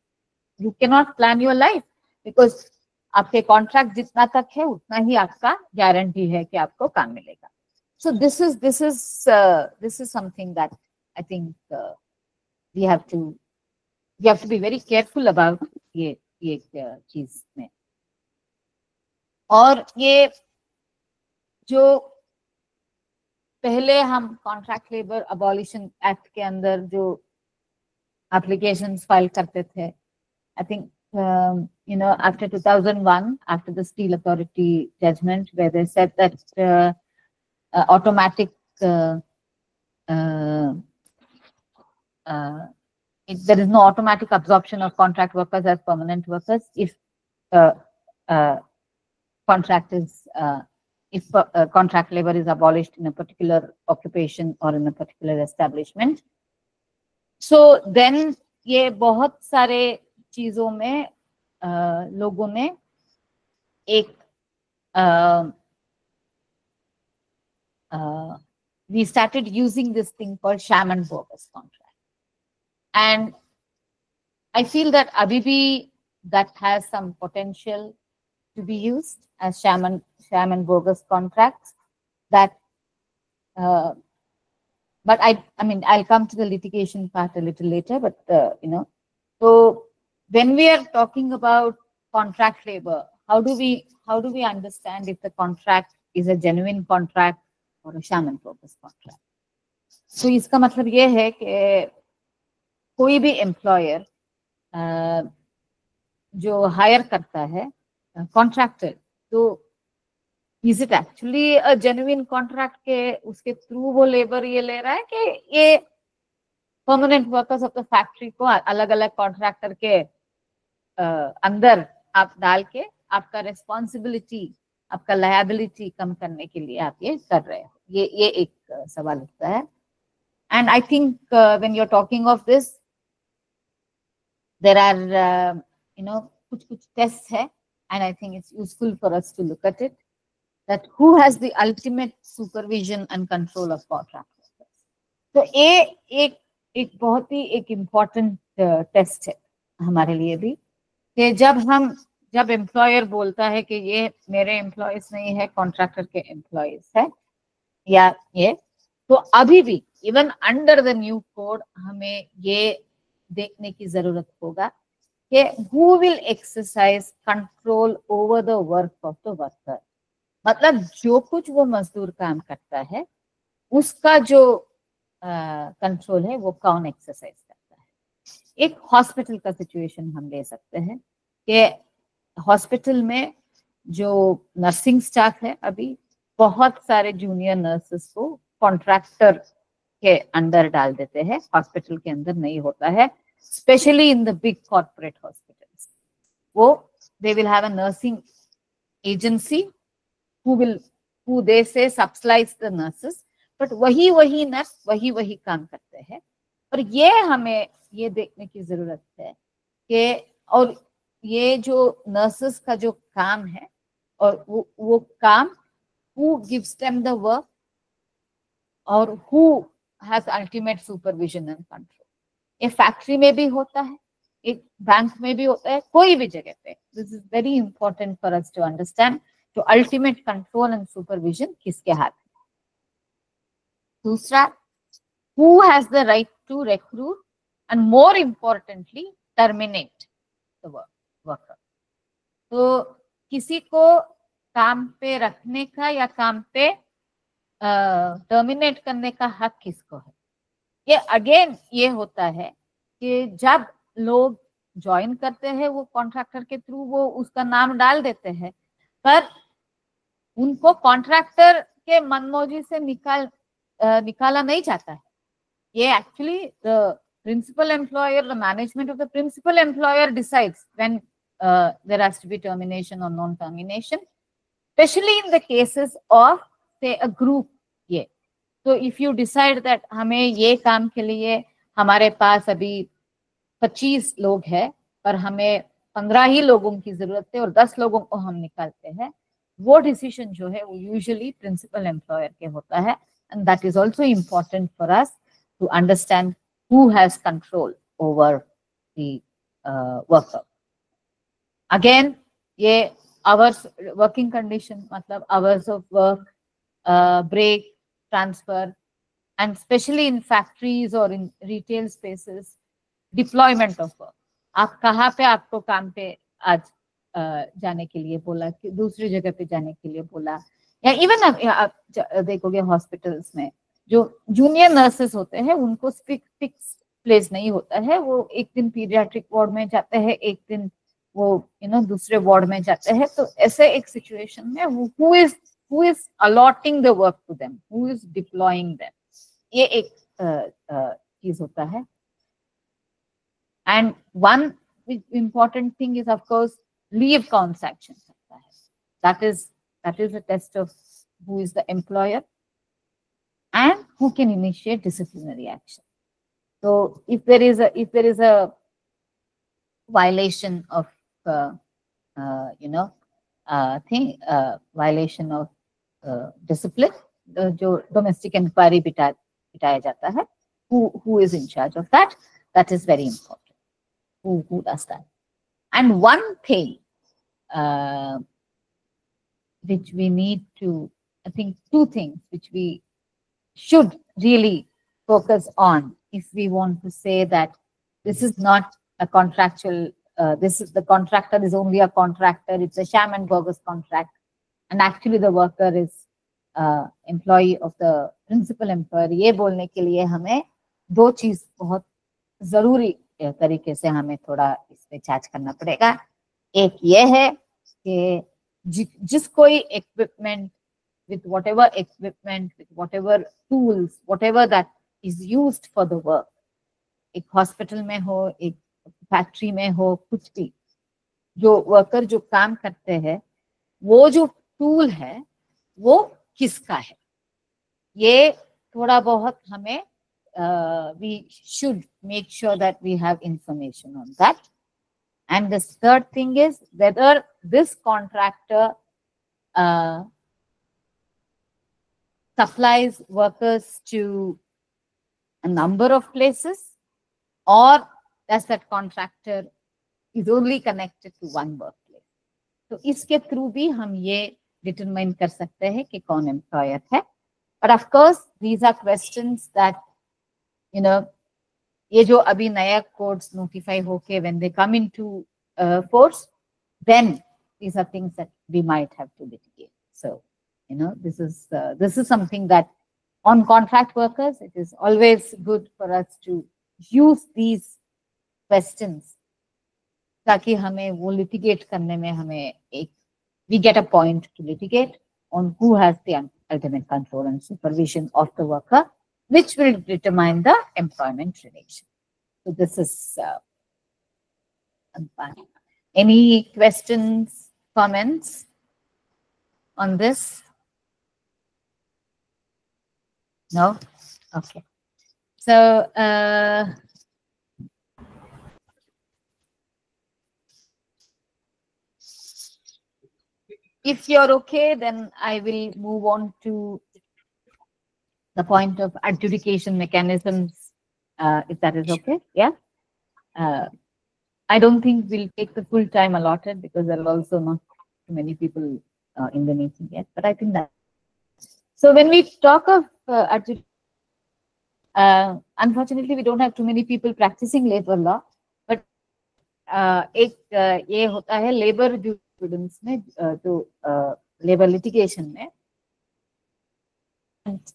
you cannot plan your life because आपके कॉन्ट्रैक्ट जितना तक है उतना ही आपका गारंटी है कि आपको काम मिलेगा। So this is something that I think we have to be very careful about ये चीज में। और ये जो पहले हम कॉन्ट्रैक्ट लेबर अबॉलिशन एक्ट के अंदर जो एप्लीकेशंस फाइल करते थे, I think after 2001, after the Steel Authority judgment where they said that automatic there is no automatic absorption of contract workers as permanent workers if contract labor is abolished in a particular occupation or in a particular establishment। So then ये बहुत सारे चीजों में लोगों ने एक we started using this thing called sham and bogus contract, and I feel that अभी भी that has some potential to be used as sham and bogus contracts that but I'll come to the litigation part a little later, but so when we are talking about contract labor, how do we understand if the contract is a genuine contract or a sham and bogus contract? So इसका मतलब ये है कि कोई भी employer जो higher करता है कॉन्ट्रैक्टर, तो is it actually a genuine contract के उसके थ्रू वो लेबर ये ले रहा है कि ये permanent workers of the factory को अलग अलग कॉन्ट्रैक्टर के अंदर आप डाल के आपका रिस्पॉन्सिबिलिटी, आपका लायबिलिटी कम करने के लिए आप ये कर रहे हो, ये एक सवाल उठता है। And I think when you are talking of this there are कुछ टेस्ट है, and I think it's useful for us to look at it that who has the ultimate supervision and control of contract workers। तो एक बहुत ही एक important test है हमारे लिए भी कि जब एम्प्लॉयर बोलता है कि ये मेरे एम्प्लॉयज नहीं है, कॉन्ट्रैक्टर के एम्प्लॉयज है या ये, तो अभी भी even under the new code हमें ये देखने की जरूरत होगा कि who will exercise control over the work of the worker। मतलब जो कुछ वो मजदूर काम करता है उसका जो कंट्रोल है वो कौन एक्सरसाइज करता है। एक हॉस्पिटल का सिचुएशन हम ले सकते हैं कि हॉस्पिटल में जो नर्सिंग स्टाफ है अभी बहुत सारे जूनियर नर्सेस को कॉन्ट्रैक्टर के अंदर डाल देते हैं, हॉस्पिटल के अंदर नहीं होता है, specially in the big corporate hospitals. वो they will have a nursing agency who they say subsidize the nurses, but वही नर्स वही काम करते हैं। और ये हमें ये देखने की जरूरत है कि और ये जो नर्सेस का जो काम है और वो काम who gives them the work और who has ultimate supervision and control। ये फैक्ट्री में भी होता है, एक बैंक में भी होता है, कोई भी जगह पे। This is very important for us to understand तो अल्टीमेट कंट्रोल एंड सुपरविजन किसके हाथ में। दूसरा, who has the right to recruit and more importantly terminate the worker। तो किसी को काम पे रखने का या काम पे टर्मिनेट करने का हक किसको है। ये अगेन ये होता है कि जब लोग ज्वाइन करते हैं वो कॉन्ट्रैक्टर के थ्रू वो उसका नाम डाल देते हैं, पर उनको कॉन्ट्रैक्टर के मनमौजी से निकाला नहीं जाता है। ये actually the principal employer, the management of the principal employer decides when there has to be termination or non-termination, especially in the cases of say a group। ये तो if you decide that हमें ये काम के लिए हमारे पास अभी 25 लोग हैं पर हमें 15 ही लोगों की जरूरत है और 10 लोगों को हम निकालते हैं, वो डिसीजन जो है वो यूजुअली प्रिंसिपल एम्प्लॉयर के होता है। And that is also important for us to understand who has control over the worker. Again ये आवर्स वर्किंग कंडीशन मतलब hours of work, break, transfer and specially in factories और in retail spaces, deployment of work. आप कहाँ पे आपको काम पे आज जाने के लिए बोला कि दूसरी जगह पे जाने के लिए बोला, या इवन आप देखोगे हॉस्पिटल्स में जो जूनियर नर्सेस होते हैं उनको फिक्स प्लेस नहीं होता है। वो एक दिन पीडियाट्रिक वार्ड में जाते हैं, एक दिन वो दूसरे वार्ड में जाते हैं। तो ऐसे एक सिचुएशन में who is allotting the work to them, who is deploying them, ये एक चीज होता है। And one important thing is of course leave कौन सा action करता है। That is a test of who is the employer and who can initiate disciplinary action। So if there is a violation of violation of discipline, जो domestic inquiry बिठाया जाता है, who is in charge of that, that is very important। Who does that? And one thing which we need to, I think two things which we should really focus on if we want to say that this is not a contractual, the contractor is only a contractor, it's a sham and bogus contract, and actually the worker is employee of the principal employer। ये बोलने के लिए हमें दो चीज बहुत जरूरी तरीके से हमें थोड़ा इस पे चार्ज करना पड़ेगा। एक ये है कि जिस कोई equipment, with whatever equipment, with whatever tools, whatever that is used for the work, एक हॉस्पिटल में हो, एक फैक्ट्री में हो, कुछ भी, जो वर्कर जो काम करते हैं वो जो टूल है वो किसका है, ये थोड़ा बहुत हमें we should make sure that we have information on that। And the third thing is whether this contractor supplies workers to a number of places or does that contractor is only connected to one workplace। तो इसके through भी हम ये determine कर सकते हैं कि कौन एम्प्लॉयर है। But of course these are questions that ये जो अभी नया कोड्स नोटिफाई होके when they come into force, then these are things that we might have to litigate। So this is something that on contract workers it is always good for us to use these questions ताकि हमें वो litigate करने में हमें एक we get a point to litigate on who has the ultimate control and supervision of the worker, which will determine the employment relation. So this is any questions, comments on this? No? Okay. So if you're okay, then I will move on to the point of adjudication mechanisms, if that is okay. Yeah. I don't think we'll take the full time allotted because there are also not too many people in the meeting yet, but I think that. So when we talk of adjudication, unfortunately, we don't have too many people practicing labor law, but एक ये होता है labor jurisprudence में जो labor litigation में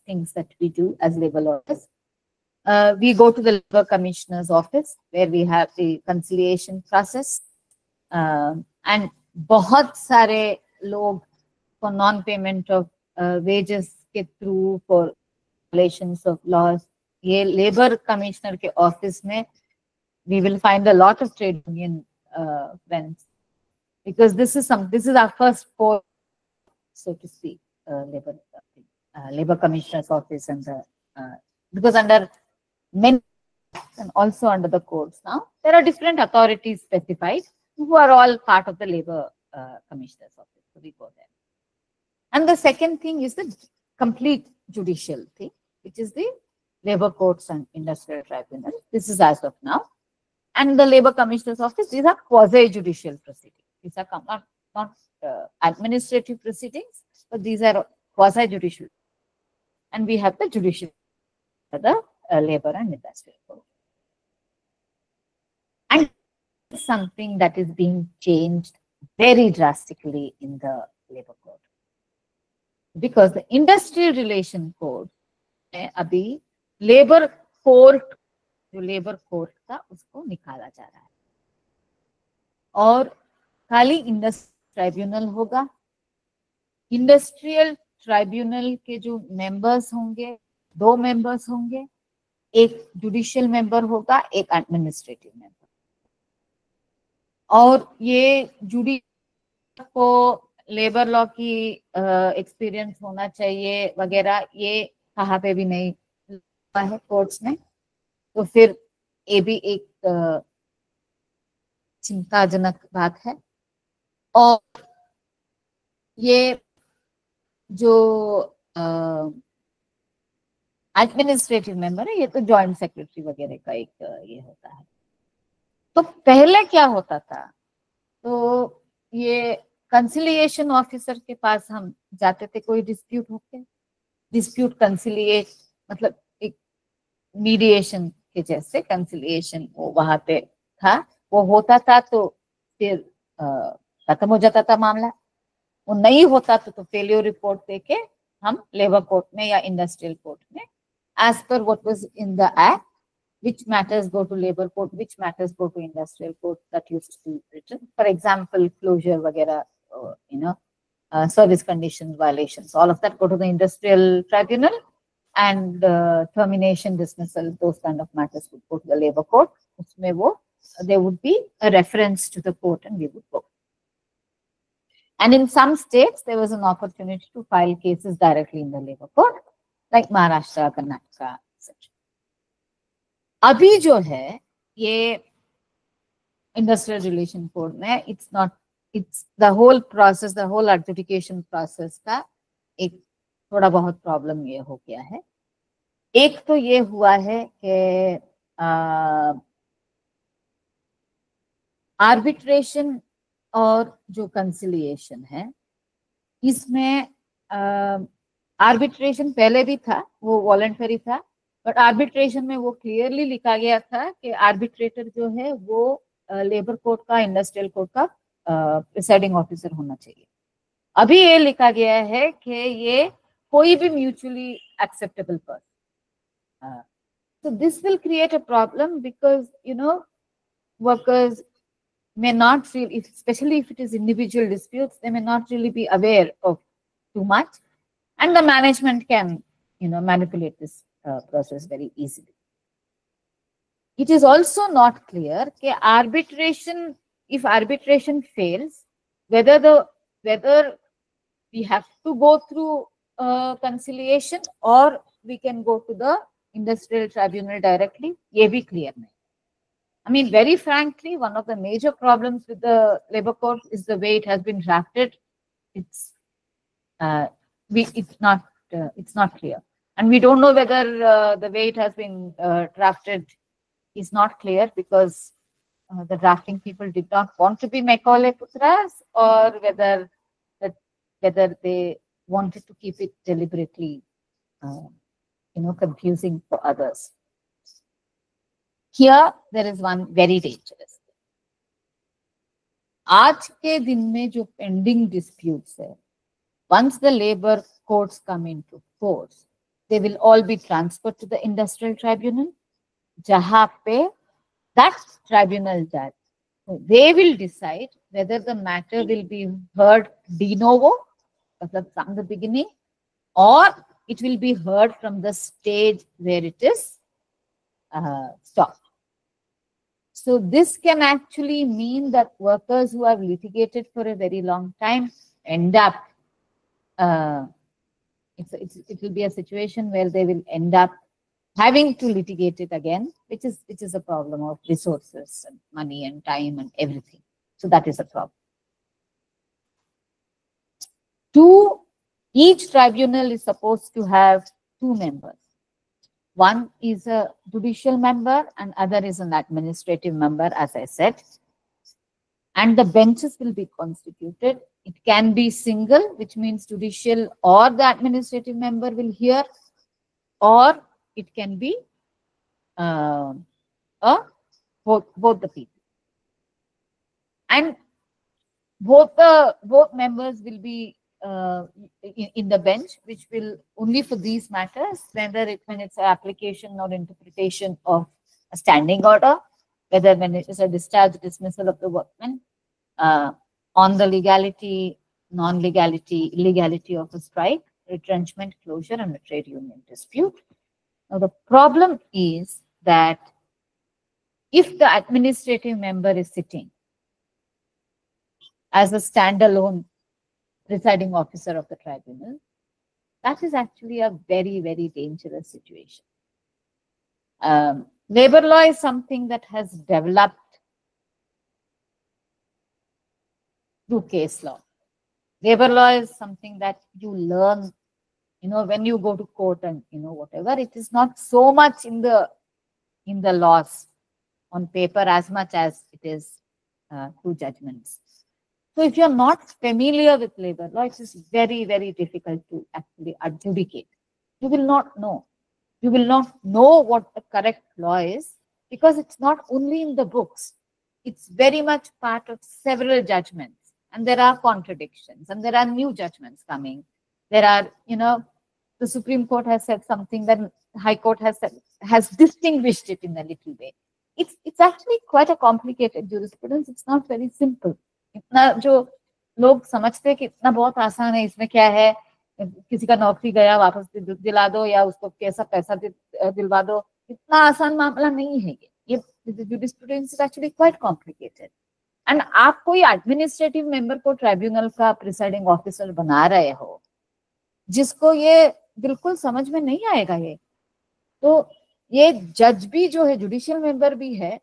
things that we do as labor lawyers. We go to the labor commissioner's office where we have the conciliation process, and बहुत सारे लोग for non-payment of wages के through for violations of laws. ये labor commissioner के office में we will find a lot of trade union friends, because this is our first port, so to speak, labor commissioner's office, and the because under many and also under the codes now there are different authorities specified who are all part of the labor commissioner's office, so we go there. And the second thing is the complete judicial thing, which is the labor courts and industrial tribunals. This is as of now. And the labor commissioner's office, these are quasi-judicial proceedings. These are not administrative proceedings, but these are quasi-judicial. And we have the judicial, the labor and industrial code. And something that is being changed very drastically in the labor code, because the industrial relation code में अभी labor court, जो labor court था उसको निकाला जा रहा है और खाली इंडस्ट्रियल ट्राइब्यूनल होगा. इंडस्ट्रियल ट्राइब्यूनल के जो मेंबर्स होंगे, 2 मेंबर्स होंगे, एक जुडिशियल मेंबर होगा, एक एडमिनिस्ट्रेटिव मेंबर. और ये जुडिशियल को लेबर लॉ की एक्सपीरियंस होना चाहिए वगैरह, ये कहाँ पे भी नहीं हुआ है कोर्ट्स में. तो फिर ये भी एक चिंताजनक बात है. और ये जो एडमिनिस्ट्रेटिव मेंबर है, ये तो जॉइंट सेक्रेटरी वगैरह का एक ये होता है. तो पहले क्या होता था, तो ये कंसिलिएशन ऑफिसर के पास हम जाते थे, कोई डिस्प्यूट होके, डिस्प्यूट कंसिलिएट मतलब एक मीडिएशन के जैसे कंसिलिएशन वो वहां पे था, वो होता था तो फिर खत्म हो जाता था मामला. वो नहीं होता तो फेलियर रिपोर्ट देके हम लेबर कोर्ट में या इंडस्ट्रियल कोर्ट में एज पर what was in the act, which matters go to labor court, which matters go to industrial court, that used to be written. For example, closure वगैरह, service conditions violations, all of that go to the industrial tribunal, and termination, dismissal, those kind of matters would go to the labor court. उसमें वो there would be a reference to the court and we would go. And in some states there was an opportunity to file cases directly in the labor court, like Maharashtra, Karnataka, etc. अभी जो है ये industrial relation code में it's the whole process, the whole adjudication process का एक थोड़ा बहुत problem ये हो गया है. एक तो ये हुआ है कि आर्बिट्रेशन और जो कंसिलिएशन है, इसमें आर्बिट्रेशन पहले भी था, वो वॉलंटरी था, बट आर्बिट्रेशन में वो क्लियरली लिखा गया था कि आर्बिट्रेटर जो है वो लेबर कोर्ट का, इंडस्ट्रियल कोर्ट का प्रिसाइडिंग ऑफिसर होना चाहिए. अभी ये लिखा गया है कि ये कोई भी mutually acceptable person. So this will create a problem because, workers may not feel, especially if it is individual disputes, they may not really be aware of too much, and the management can, manipulate this process very easily. It is also not clear that if arbitration fails, whether we have to go through conciliation or we can go to the industrial tribunal directly. ये भी clear नहीं. I mean, very frankly, one of the major problems with the labor code is the way it has been drafted. It's not clear, and we don't know whether the way it has been drafted is not clear because the drafting people did not want to be Macaulay Putras, or whether they wanted to keep it deliberately, confusing for others. Here, there is one very dangerous thing. आज के दिन में जो pending disputes है, once the labor courts come into force, they will all be transferred to the industrial tribunal, जहाँ पे that tribunal judge, they will decide whether the matter will be heard de novo, from the beginning, or it will be heard from the stage where it is stopped. So this can actually mean that workers who have litigated for a very long time end up, it will be a situation where they will end up having to litigate it again, which is a problem of resources and money and time and everything. So that is a problem. Each tribunal is supposed to have 2 members. One is a judicial member and other is an administrative member, as I said. And the benches will be constituted. It can be single, which means judicial or the administrative member will hear, or it can be both the people. And both members will be in the bench, which will only for these matters, when it's an application or interpretation of a standing order, whether when it is a discharge, dismissal of the workman, on the legality, non-legality, illegality of a strike, retrenchment, closure, and a trade union dispute. Now the problem is that if the administrative member is sitting as a standalone presiding officer of the tribunal, that is actually a very, very dangerous situation. Labor law is something that has developed through case law. Labor law is something that you learn, when you go to court and, whatever. It is not so much in the laws on paper as much as it is through judgments. So if you're not familiar with labor law, it is very, very difficult to actually adjudicate. You will not know. You will not know what the correct law is because it's not only in the books. It's very much part of several judgments. And there are contradictions and there are new judgments coming. There are, the Supreme Court has said something that High Court has distinguished it in a little way. It's actually quite a complicated jurisprudence. It's not very simple. इतना जो लोग समझते हैं कि इतना बहुत आसान है, इसमें क्या है, किसी का नौकरी गया वापस दिला दो या उसको कैसा पैसा दिलवा दो, इतना आसान मामला नहीं है ये jurisprudence is actually quite complicated. And आप कोई एडमिनिस्ट्रेटिव मेंबर को ट्राइब्यूनल का प्रिसाइडिंग ऑफिसर बना रहे हो जिसको ये बिल्कुल समझ में नहीं आएगा, तो ये जज भी जो है जुडिशियल मेंबर भी है,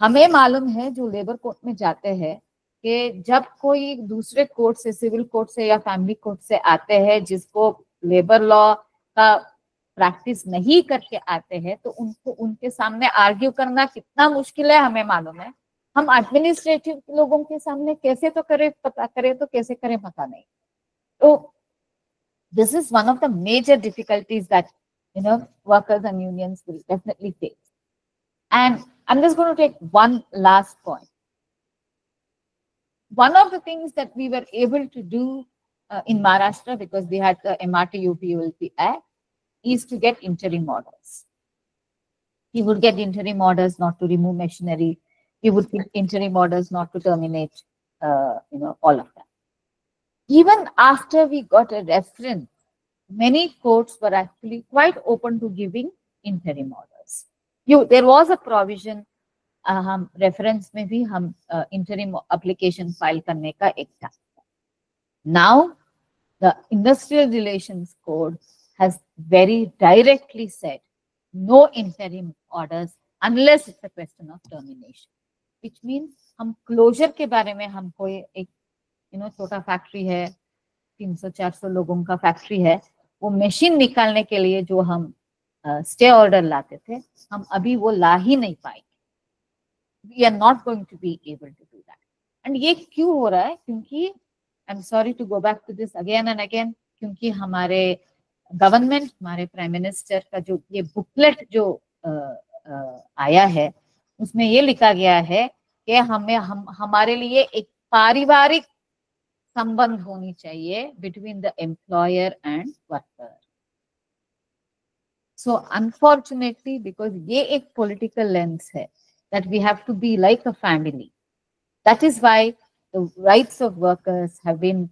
हमें मालूम है जो लेबर कोर्ट में जाते हैं कि जब कोई दूसरे कोर्ट से, सिविल कोर्ट से या फैमिली कोर्ट से आते हैं जिसको लेबर लॉ का प्रैक्टिस नहीं करके आते हैं, तो उनको उनके सामने आर्ग्यू करना कितना मुश्किल है हमें मालूम है. हम एडमिनिस्ट्रेटिव लोगों के सामने कैसे तो करें, पता करें तो कैसे करें पता नहीं. तो this is one of the major difficulties that workers and unions will definitely face. And I'm just going to take one last point. One of the things that we were able to do in Maharashtra, because we had the MRT-UP Act, is to get interim orders. He would get interim orders not to remove machinery. we would give interim orders not to terminate, all of that. Even after we got a reference, many courts were actually quite open to giving interim orders. There was a provision, हम reference में भी हम interim application file करने का एक था. Now, the Industrial Relations Code has very directly said no interim orders unless it's a question of termination, which means हम closure के बारे में हमको एक छोटा फैक्ट्री है, 300-400 लोगों का फैक्ट्री है, वो मशीन निकालने के लिए जो हम स्टे ऑर्डर लाते थे, हम अभी वो ला ही नहीं पाएंगे. We are not going to be able to do that. And ये क्यों हो रहा है? क्योंकि I'm sorry to go back to this again and again, क्योंकि हमारे गवर्नमेंट, हमारे प्राइम मिनिस्टर का जो ये बुकलेट जो आया है, उसमें ये लिखा गया है कि हमारे लिए एक पारिवारिक संबंध होनी चाहिए between the employer and worker. So unfortunately, because ये एक पॉलिटिकल लेंस है, that we have to be like a family. That is why the rights of workers have been,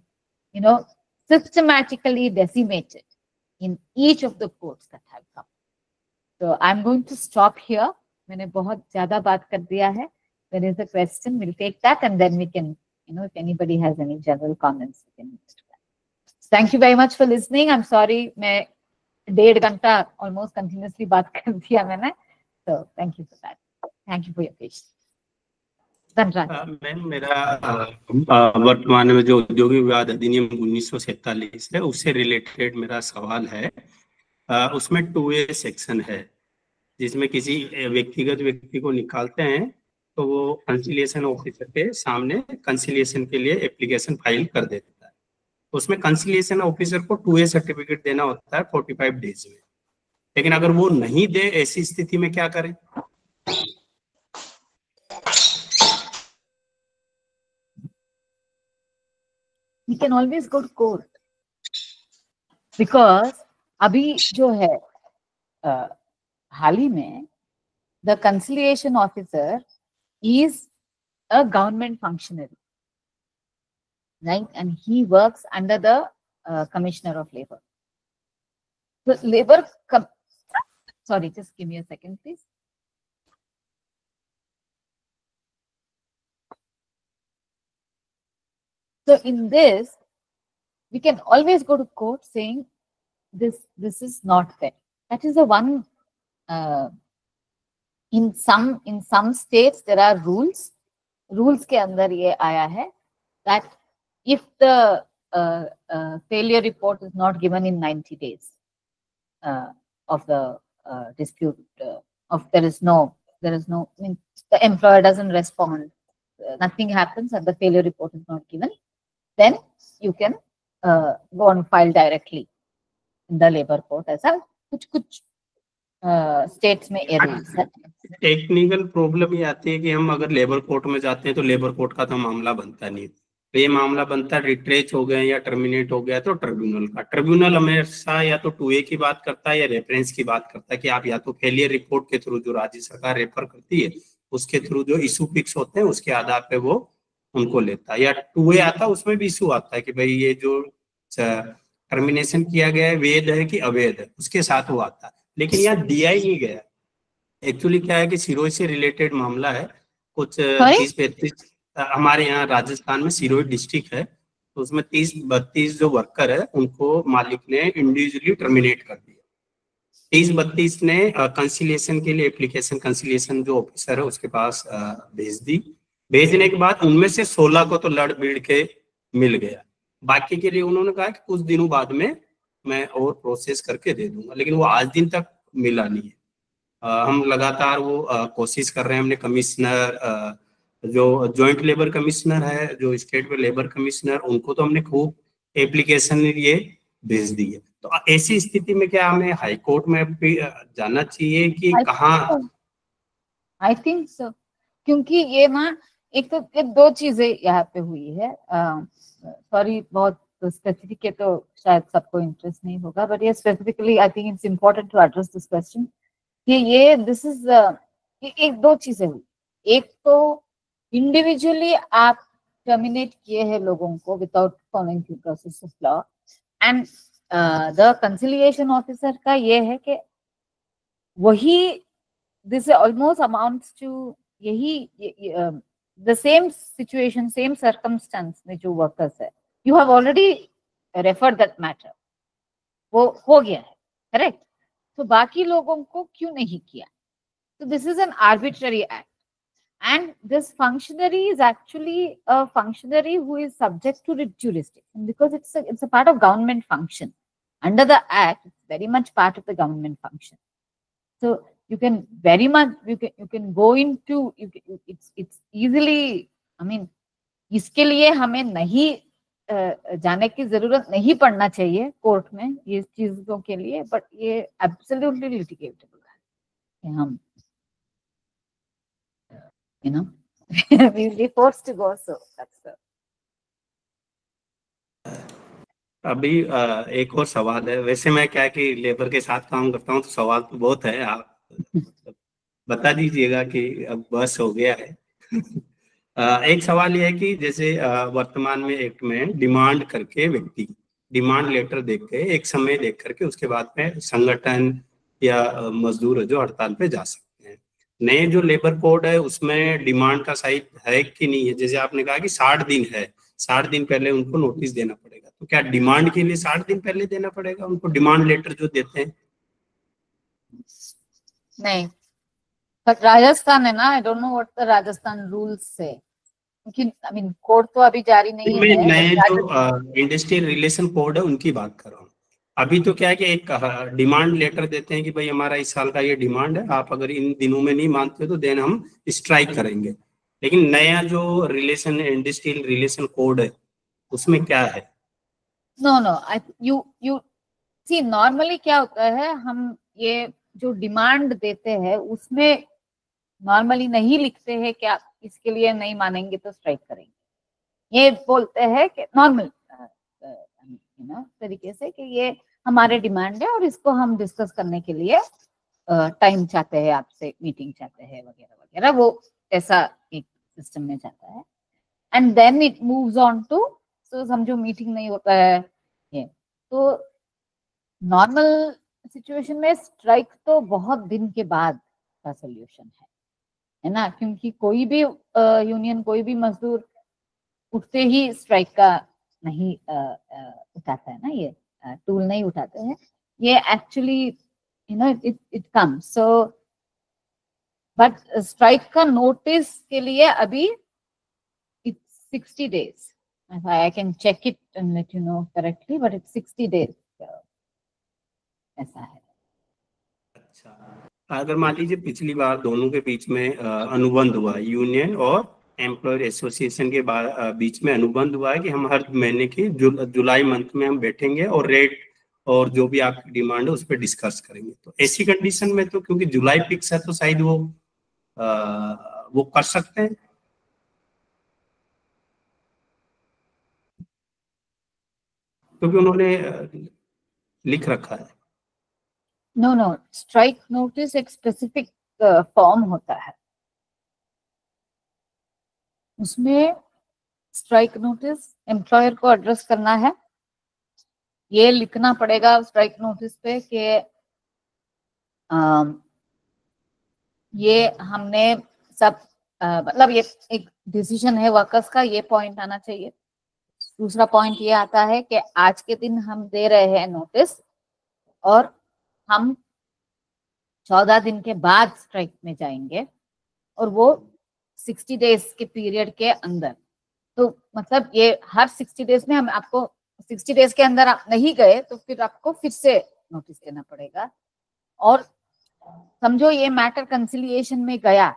systematically decimated in each of the courts that have come. So I'm going to stop here. मैंने बहुत ज़्यादा बात कर दिया है. There is a question, we'll take that, and then we can, if anybody has any general comments, we can move to that. Thank you very much for listening. I'm sorry, मैं 1.5 घंटा almost continuously बात कर दिया मैंने. So thank you for that. Thank you for your patience. Ma'am, मेरा वर्तमान में जो औद्योगिक विवाद अधिनियम 1947 है, उससे रिलेटेड मेरा सवाल है. उसमें 2A सेक्शन है, जिसमें किसी व्यक्तिगत व्यक्ति को निकालते हैं तो वो कंसिलिएशन ऑफिसर के सामने कंसिलिएशन के लिए एप्लीकेशन फाइल कर देता है. उसमें कंसिलिएशन ऑफिसर को 2A सर्टिफिकेट देना होता है 45 डेज में. लेकिन अगर वो नहीं दे, ऐसी स्थिति में क्या करें? We can always go to court, because अभी जो है हाल ही में the conciliation officer is a government functionary, right? And he works under the Commissioner of Labor. So sorry, just give me a second, please. So in this, we can always go to court saying this is not fair. That is the one. In some states there are rules. Rules के अंदर ये आया है that if the failure report is not given in 90 days of the dispute, there is no, the employer doesn't respond, nothing happens, and the failure report is not given, then you can go and file directly in the labor court. ऐसा कुछ states में rules है. Technical problem ये आती है कि हम अगर लेबर कोर्ट में जाते हैं तो लेबर कोर्ट का तो मामला बनता नहीं. तो ये मामला बनता है रिट्रेच हो गए या टर्मिनेट हो गया तो ट्रिब्यूनल का. ट्रिब्यूनल हमेशा या तो 2A की बात करता है या रेफरेंस की बात करता है कि आप या तो फेलियर रिपोर्ट के थ्रू जो राज्य सरकार रेफर करती है उसके थ्रू जो इशू फिक्स होते हैं उसके आधार पे वो उनको लेता है, या 2A आता है उसमें भी इशू आता है कि भाई ये जो टर्मिनेशन किया गया है वैध है कि अवैध है, उसके साथ वो आता है. लेकिन यहाँ दिया ही नहीं गया. एक्चुअली क्या है कि सिरोही से रिलेटेड मामला है. कुछ 30-35 हमारे यहाँ राजस्थान में सिरोही डिस्ट्रिक्ट है, तो उसमें 30-32 जो वर्कर है उनको मालिक ने इंडिविजुअली टर्मिनेट कर दिया. 30-32 ने कंसिलिएशन के लिए एप्लीकेशन कंसिलिएशन जो ऑफिसर है उसके पास भेज दी. भेजने के बाद उनमें से 16 को तो लड़ भिड़ के मिल गया. बाकी के लिए उन्होंने कहा कि कुछ दिनों बाद में मैं और प्रोसेस करके दे दूंगा, लेकिन वो आज दिन तक मिला नहीं है. हम लगातार वो कोशिश कर रहे हैं. हमने कमिश्नर, जो जॉइंट लेबर कमिश्नर है, जो स्टेट में लेबर कमिश्नर, उनको तो हमने खूब एप्लीकेशन ये भेज दी है. तो ऐसी स्थिति में क्या हमें हाई कोर्ट में भी जाना चाहिए कि कहाँ? आई थिंक सो, क्योंकि ये ना एक तो ये 2 चीजें यहाँ पे हुई है. सॉरी, बहुत स्पेसिफिक है तो शायद सबको इंटरेस्ट नहीं होगा, बट ये specifically I think it's important to address this question कि ये दिस इज एक 2 चीजें हुई. एक तो इंडिविजुअली आप टर्मिनेट किए हैं लोगों को without following the process of law, and the conciliation officer का ये है कि वही this almost amounts to यही the same situation, same circumstance में जो workers है, you have already referred that matter, वो हो गया है, correct? तो बाकी लोगों को क्यों नहीं किया? So this is an arbitrary act, and this functionary is actually a functionary who is subject to jurisdiction because it's a part of government function. Under the act, it's very much part of the government function. So you can very much you can go into it's easily, I mean, इसके लिए हमें नहीं जाने की जरूरत नहीं पड़ना चाहिए कोर्ट में ये चीजों के लिए, बट ये एब्सोल्युटली लिटिगेटेबल है कि हम you know we'll be forced to go, so that's the अभी एक और सवाल है। वैसे मैं क्या कि लेबर के साथ काम करता हूँ तो सवाल तो बहुत है, आप बता दीजिएगा कि अब बस हो गया है। एक सवाल यह है कि जैसे वर्तमान में एक्ट में डिमांड करके व्यक्ति डिमांड लेटर देख के एक समय देख करके उसके बाद में संगठन या मजदूर जो हड़ताल पे जा सकते हैं। नए जो लेबर कोड है उसमें डिमांड का सही है कि नहीं है? जैसे आपने कहा कि 60 दिन है, 60 दिन पहले उनको नोटिस देना पड़ेगा, तो क्या डिमांड के लिए 60 दिन पहले देना पड़ेगा उनको डिमांड लेटर जो देते हैं? नहीं, बट राजस्थान है ना, I don't know what the Rajasthan rules से, क्योंकि आई मीन कोड तो अभी जारी नहीं है। मैं नए जो इंडस्ट्रियल रिलेशन कोड है उनकी बात कर रहा हूँ। अभी तो क्या है कि एक डिमांड लेटर देते हैं कि भाई हमारा इस साल का ये डिमांड है, आप अगर इन दिनों में नहीं मानते तो देन हम स्ट्राइक करेंगे। लेकिन नया जो रिलेशन इंडस्ट्रियल रिलेशन कोड है उसमें क्या है? नो यू सी, नॉर्मली क्या होता है, हम ये जो डिमांड देते हैं उसमें नॉर्मली नहीं लिखते हैं कि आप इसके लिए नहीं मानेंगे तो स्ट्राइक करेंगे। ये बोलते हैं कि नॉर्मल तरीके से कि ये हमारे डिमांड है और इसको हम डिस्कस करने के लिए टाइम चाहते हैं, आपसे मीटिंग चाहते हैं वगैरह वगैरह, वो ऐसा एक सिस्टम में जाता है। And then it moves on to, so समझो मीटिंग नहीं होता है ये, तो नॉर्मल सिचुएशन में स्ट्राइक तो बहुत दिन के बाद का सोल्यूशन है ना, क्योंकि कोई भी यूनियन कोई भी मजदूर उठते ही स्ट्राइक का नहीं उठाता है ना, ये टूल नहीं उठाते हैं, ये actually you know it comes. So but strike का नोटिस के लिए अभी it's 60 days, I can check it and let you know correctly, but it's 60 days ऐसा है। अच्छा, अगर मान लीजिए पिछली बार दोनों के बीच में अनुबंध हुआ, यूनियन और एम्प्लॉयर एसोसिएशन के बीच में अनुबंध हुआ है कि हम हर महीने की जुलाई मंथ में हम बैठेंगे और रेट और जो भी आपकी डिमांड है उस पर डिस्कस करेंगे, तो ऐसी कंडीशन में तो क्योंकि जुलाई फिक्स है तो शायद वो कर सकते हैं, क्योंकि उन्होंने लिख रखा है। नो, स्ट्राइक नोटिस एक स्पेसिफिक फॉर्म होता है, उसमें स्ट्राइक नोटिस एम्प्लॉयर को एड्रेस करना है, ये लिखना पड़ेगा स्ट्राइक नोटिस पे कि ये हमने सब मतलब ये एक डिसीजन है वर्कर्स का, ये पॉइंट आना चाहिए। दूसरा पॉइंट ये आता है कि आज के दिन हम दे रहे हैं नोटिस और हम 14 दिन के बाद स्ट्राइक में जाएंगे और वो 60 days के पीरियड के अंदर, तो मतलब ये हर 60 days में हम आपको 60 days के अंदर आप नहीं गए तो फिर आपको फिर से नोटिस देना पड़ेगा, और समझो ये मैटर कंसिलिएशन में गया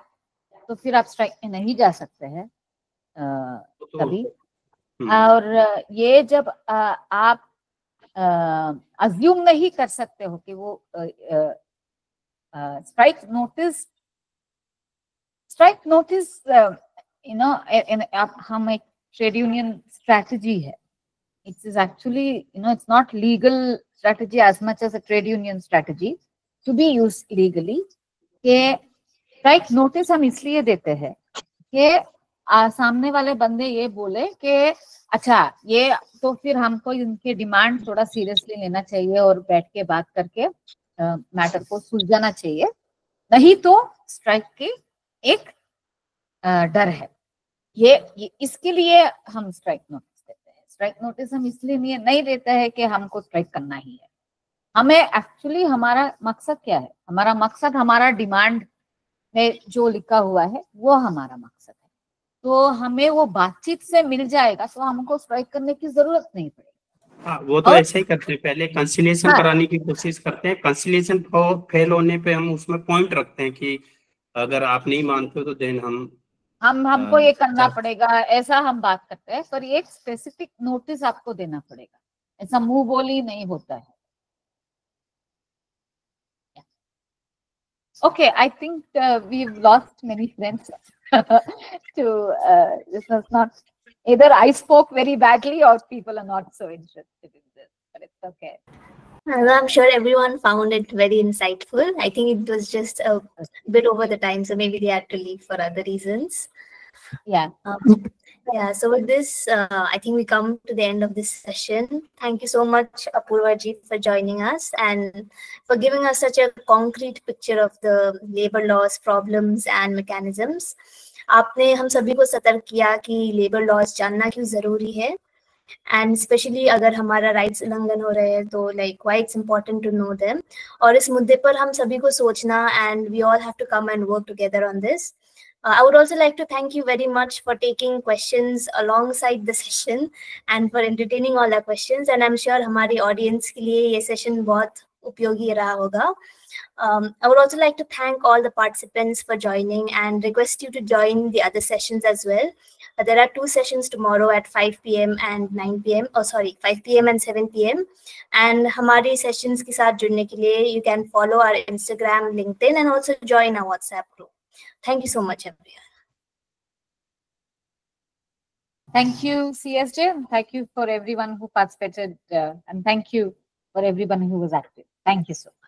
तो फिर आप स्ट्राइक में नहीं जा सकते हैं कभी। और ये जब आप अज्यूम नहीं कर सकते हो कि वो स्ट्राइक नोटिस यू नो हम एक ट्रेड यूनियन स्ट्रैटेजी है, it's actually you know it's not legal strategy as much as a trade union strategy to be used legally, के स्ट्राइक नोटिस हम इसलिए देते हैं कि सामने वाले बंदे ये बोले कि अच्छा ये तो फिर हमको इनके डिमांड थोड़ा सीरियसली लेना चाहिए और बैठ के बात करके मैटर को सुलझाना चाहिए, नहीं तो स्ट्राइक की एक डर है। ये इसके लिए हम स्ट्राइक नोटिस देते हैं। स्ट्राइक नोटिस हम इसलिए नहीं देते हैं कि हमको स्ट्राइक करना ही है। हमें एक्चुअली हमारा मकसद क्या है? हमारा मकसद हमारा डिमांड में जो लिखा हुआ है वो हमारा मकसद है। तो हमें वो बातचीत से मिल जाएगा तो हमको स्ट्राइक करने की जरूरत नहीं पड़ेगी। हाँ, वो तो ऐसे ही करते हैं, पहले कंसिलिएशन कराने की कोशिश करते हैं। कंसिलिएशन फेल होने पे हम उसमें पॉइंट रखते हैं कि अगर आप नहीं मानते हो तो देन हमको ये करना पड़ेगा, ऐसा हम बात करते हैं। पर एक स्पेसिफिक नोटिस आपको देना पड़ेगा, ऐसा मुंह बोली नहीं होता है। Okay, I think we've lost many friends to this was not either I spoke very badly or people are not so interested in this, but it's okay. I'm sure everyone found it very insightful. I think it was just a bit over the time, so maybe they had to leave for other reasons. Yeah. Yeah, so with this, I think we come to the end of this session. Thank you so much, Apurva ji, for joining us and for giving us such a concrete picture of the labor laws, problems and mechanisms. आपने हम सभी को सतर्क किया कि labour laws जानना क्यों जरूरी है, एंड स्पेशली अगर हमारा राइट्स उल्लंघन हो रहे हैं तो like why it's important to know them. और इस मुद्दे पर हम सभी को सोचना, and we all have to come and work together on this. I would also like to thank you very much for taking questions alongside the session and for entertaining all our questions. And I'm sure हमारी audience के लिए ये session बहुत उपयोगी रहा होगा. I would also like to thank all the participants for joining and request you to join the other sessions as well. There are 2 sessions tomorrow at 5 p.m. and 9 p.m. Oh, sorry, 5 p.m. and 7 p.m. And हमारी sessions के साथ जुड़ने के लिए you can follow our Instagram, LinkedIn, and also join our WhatsApp group. Thank you so much, everyone. Thank you, CSJ. Thank you for everyone who participated, and thank you for everyone who was active. Thank you so much.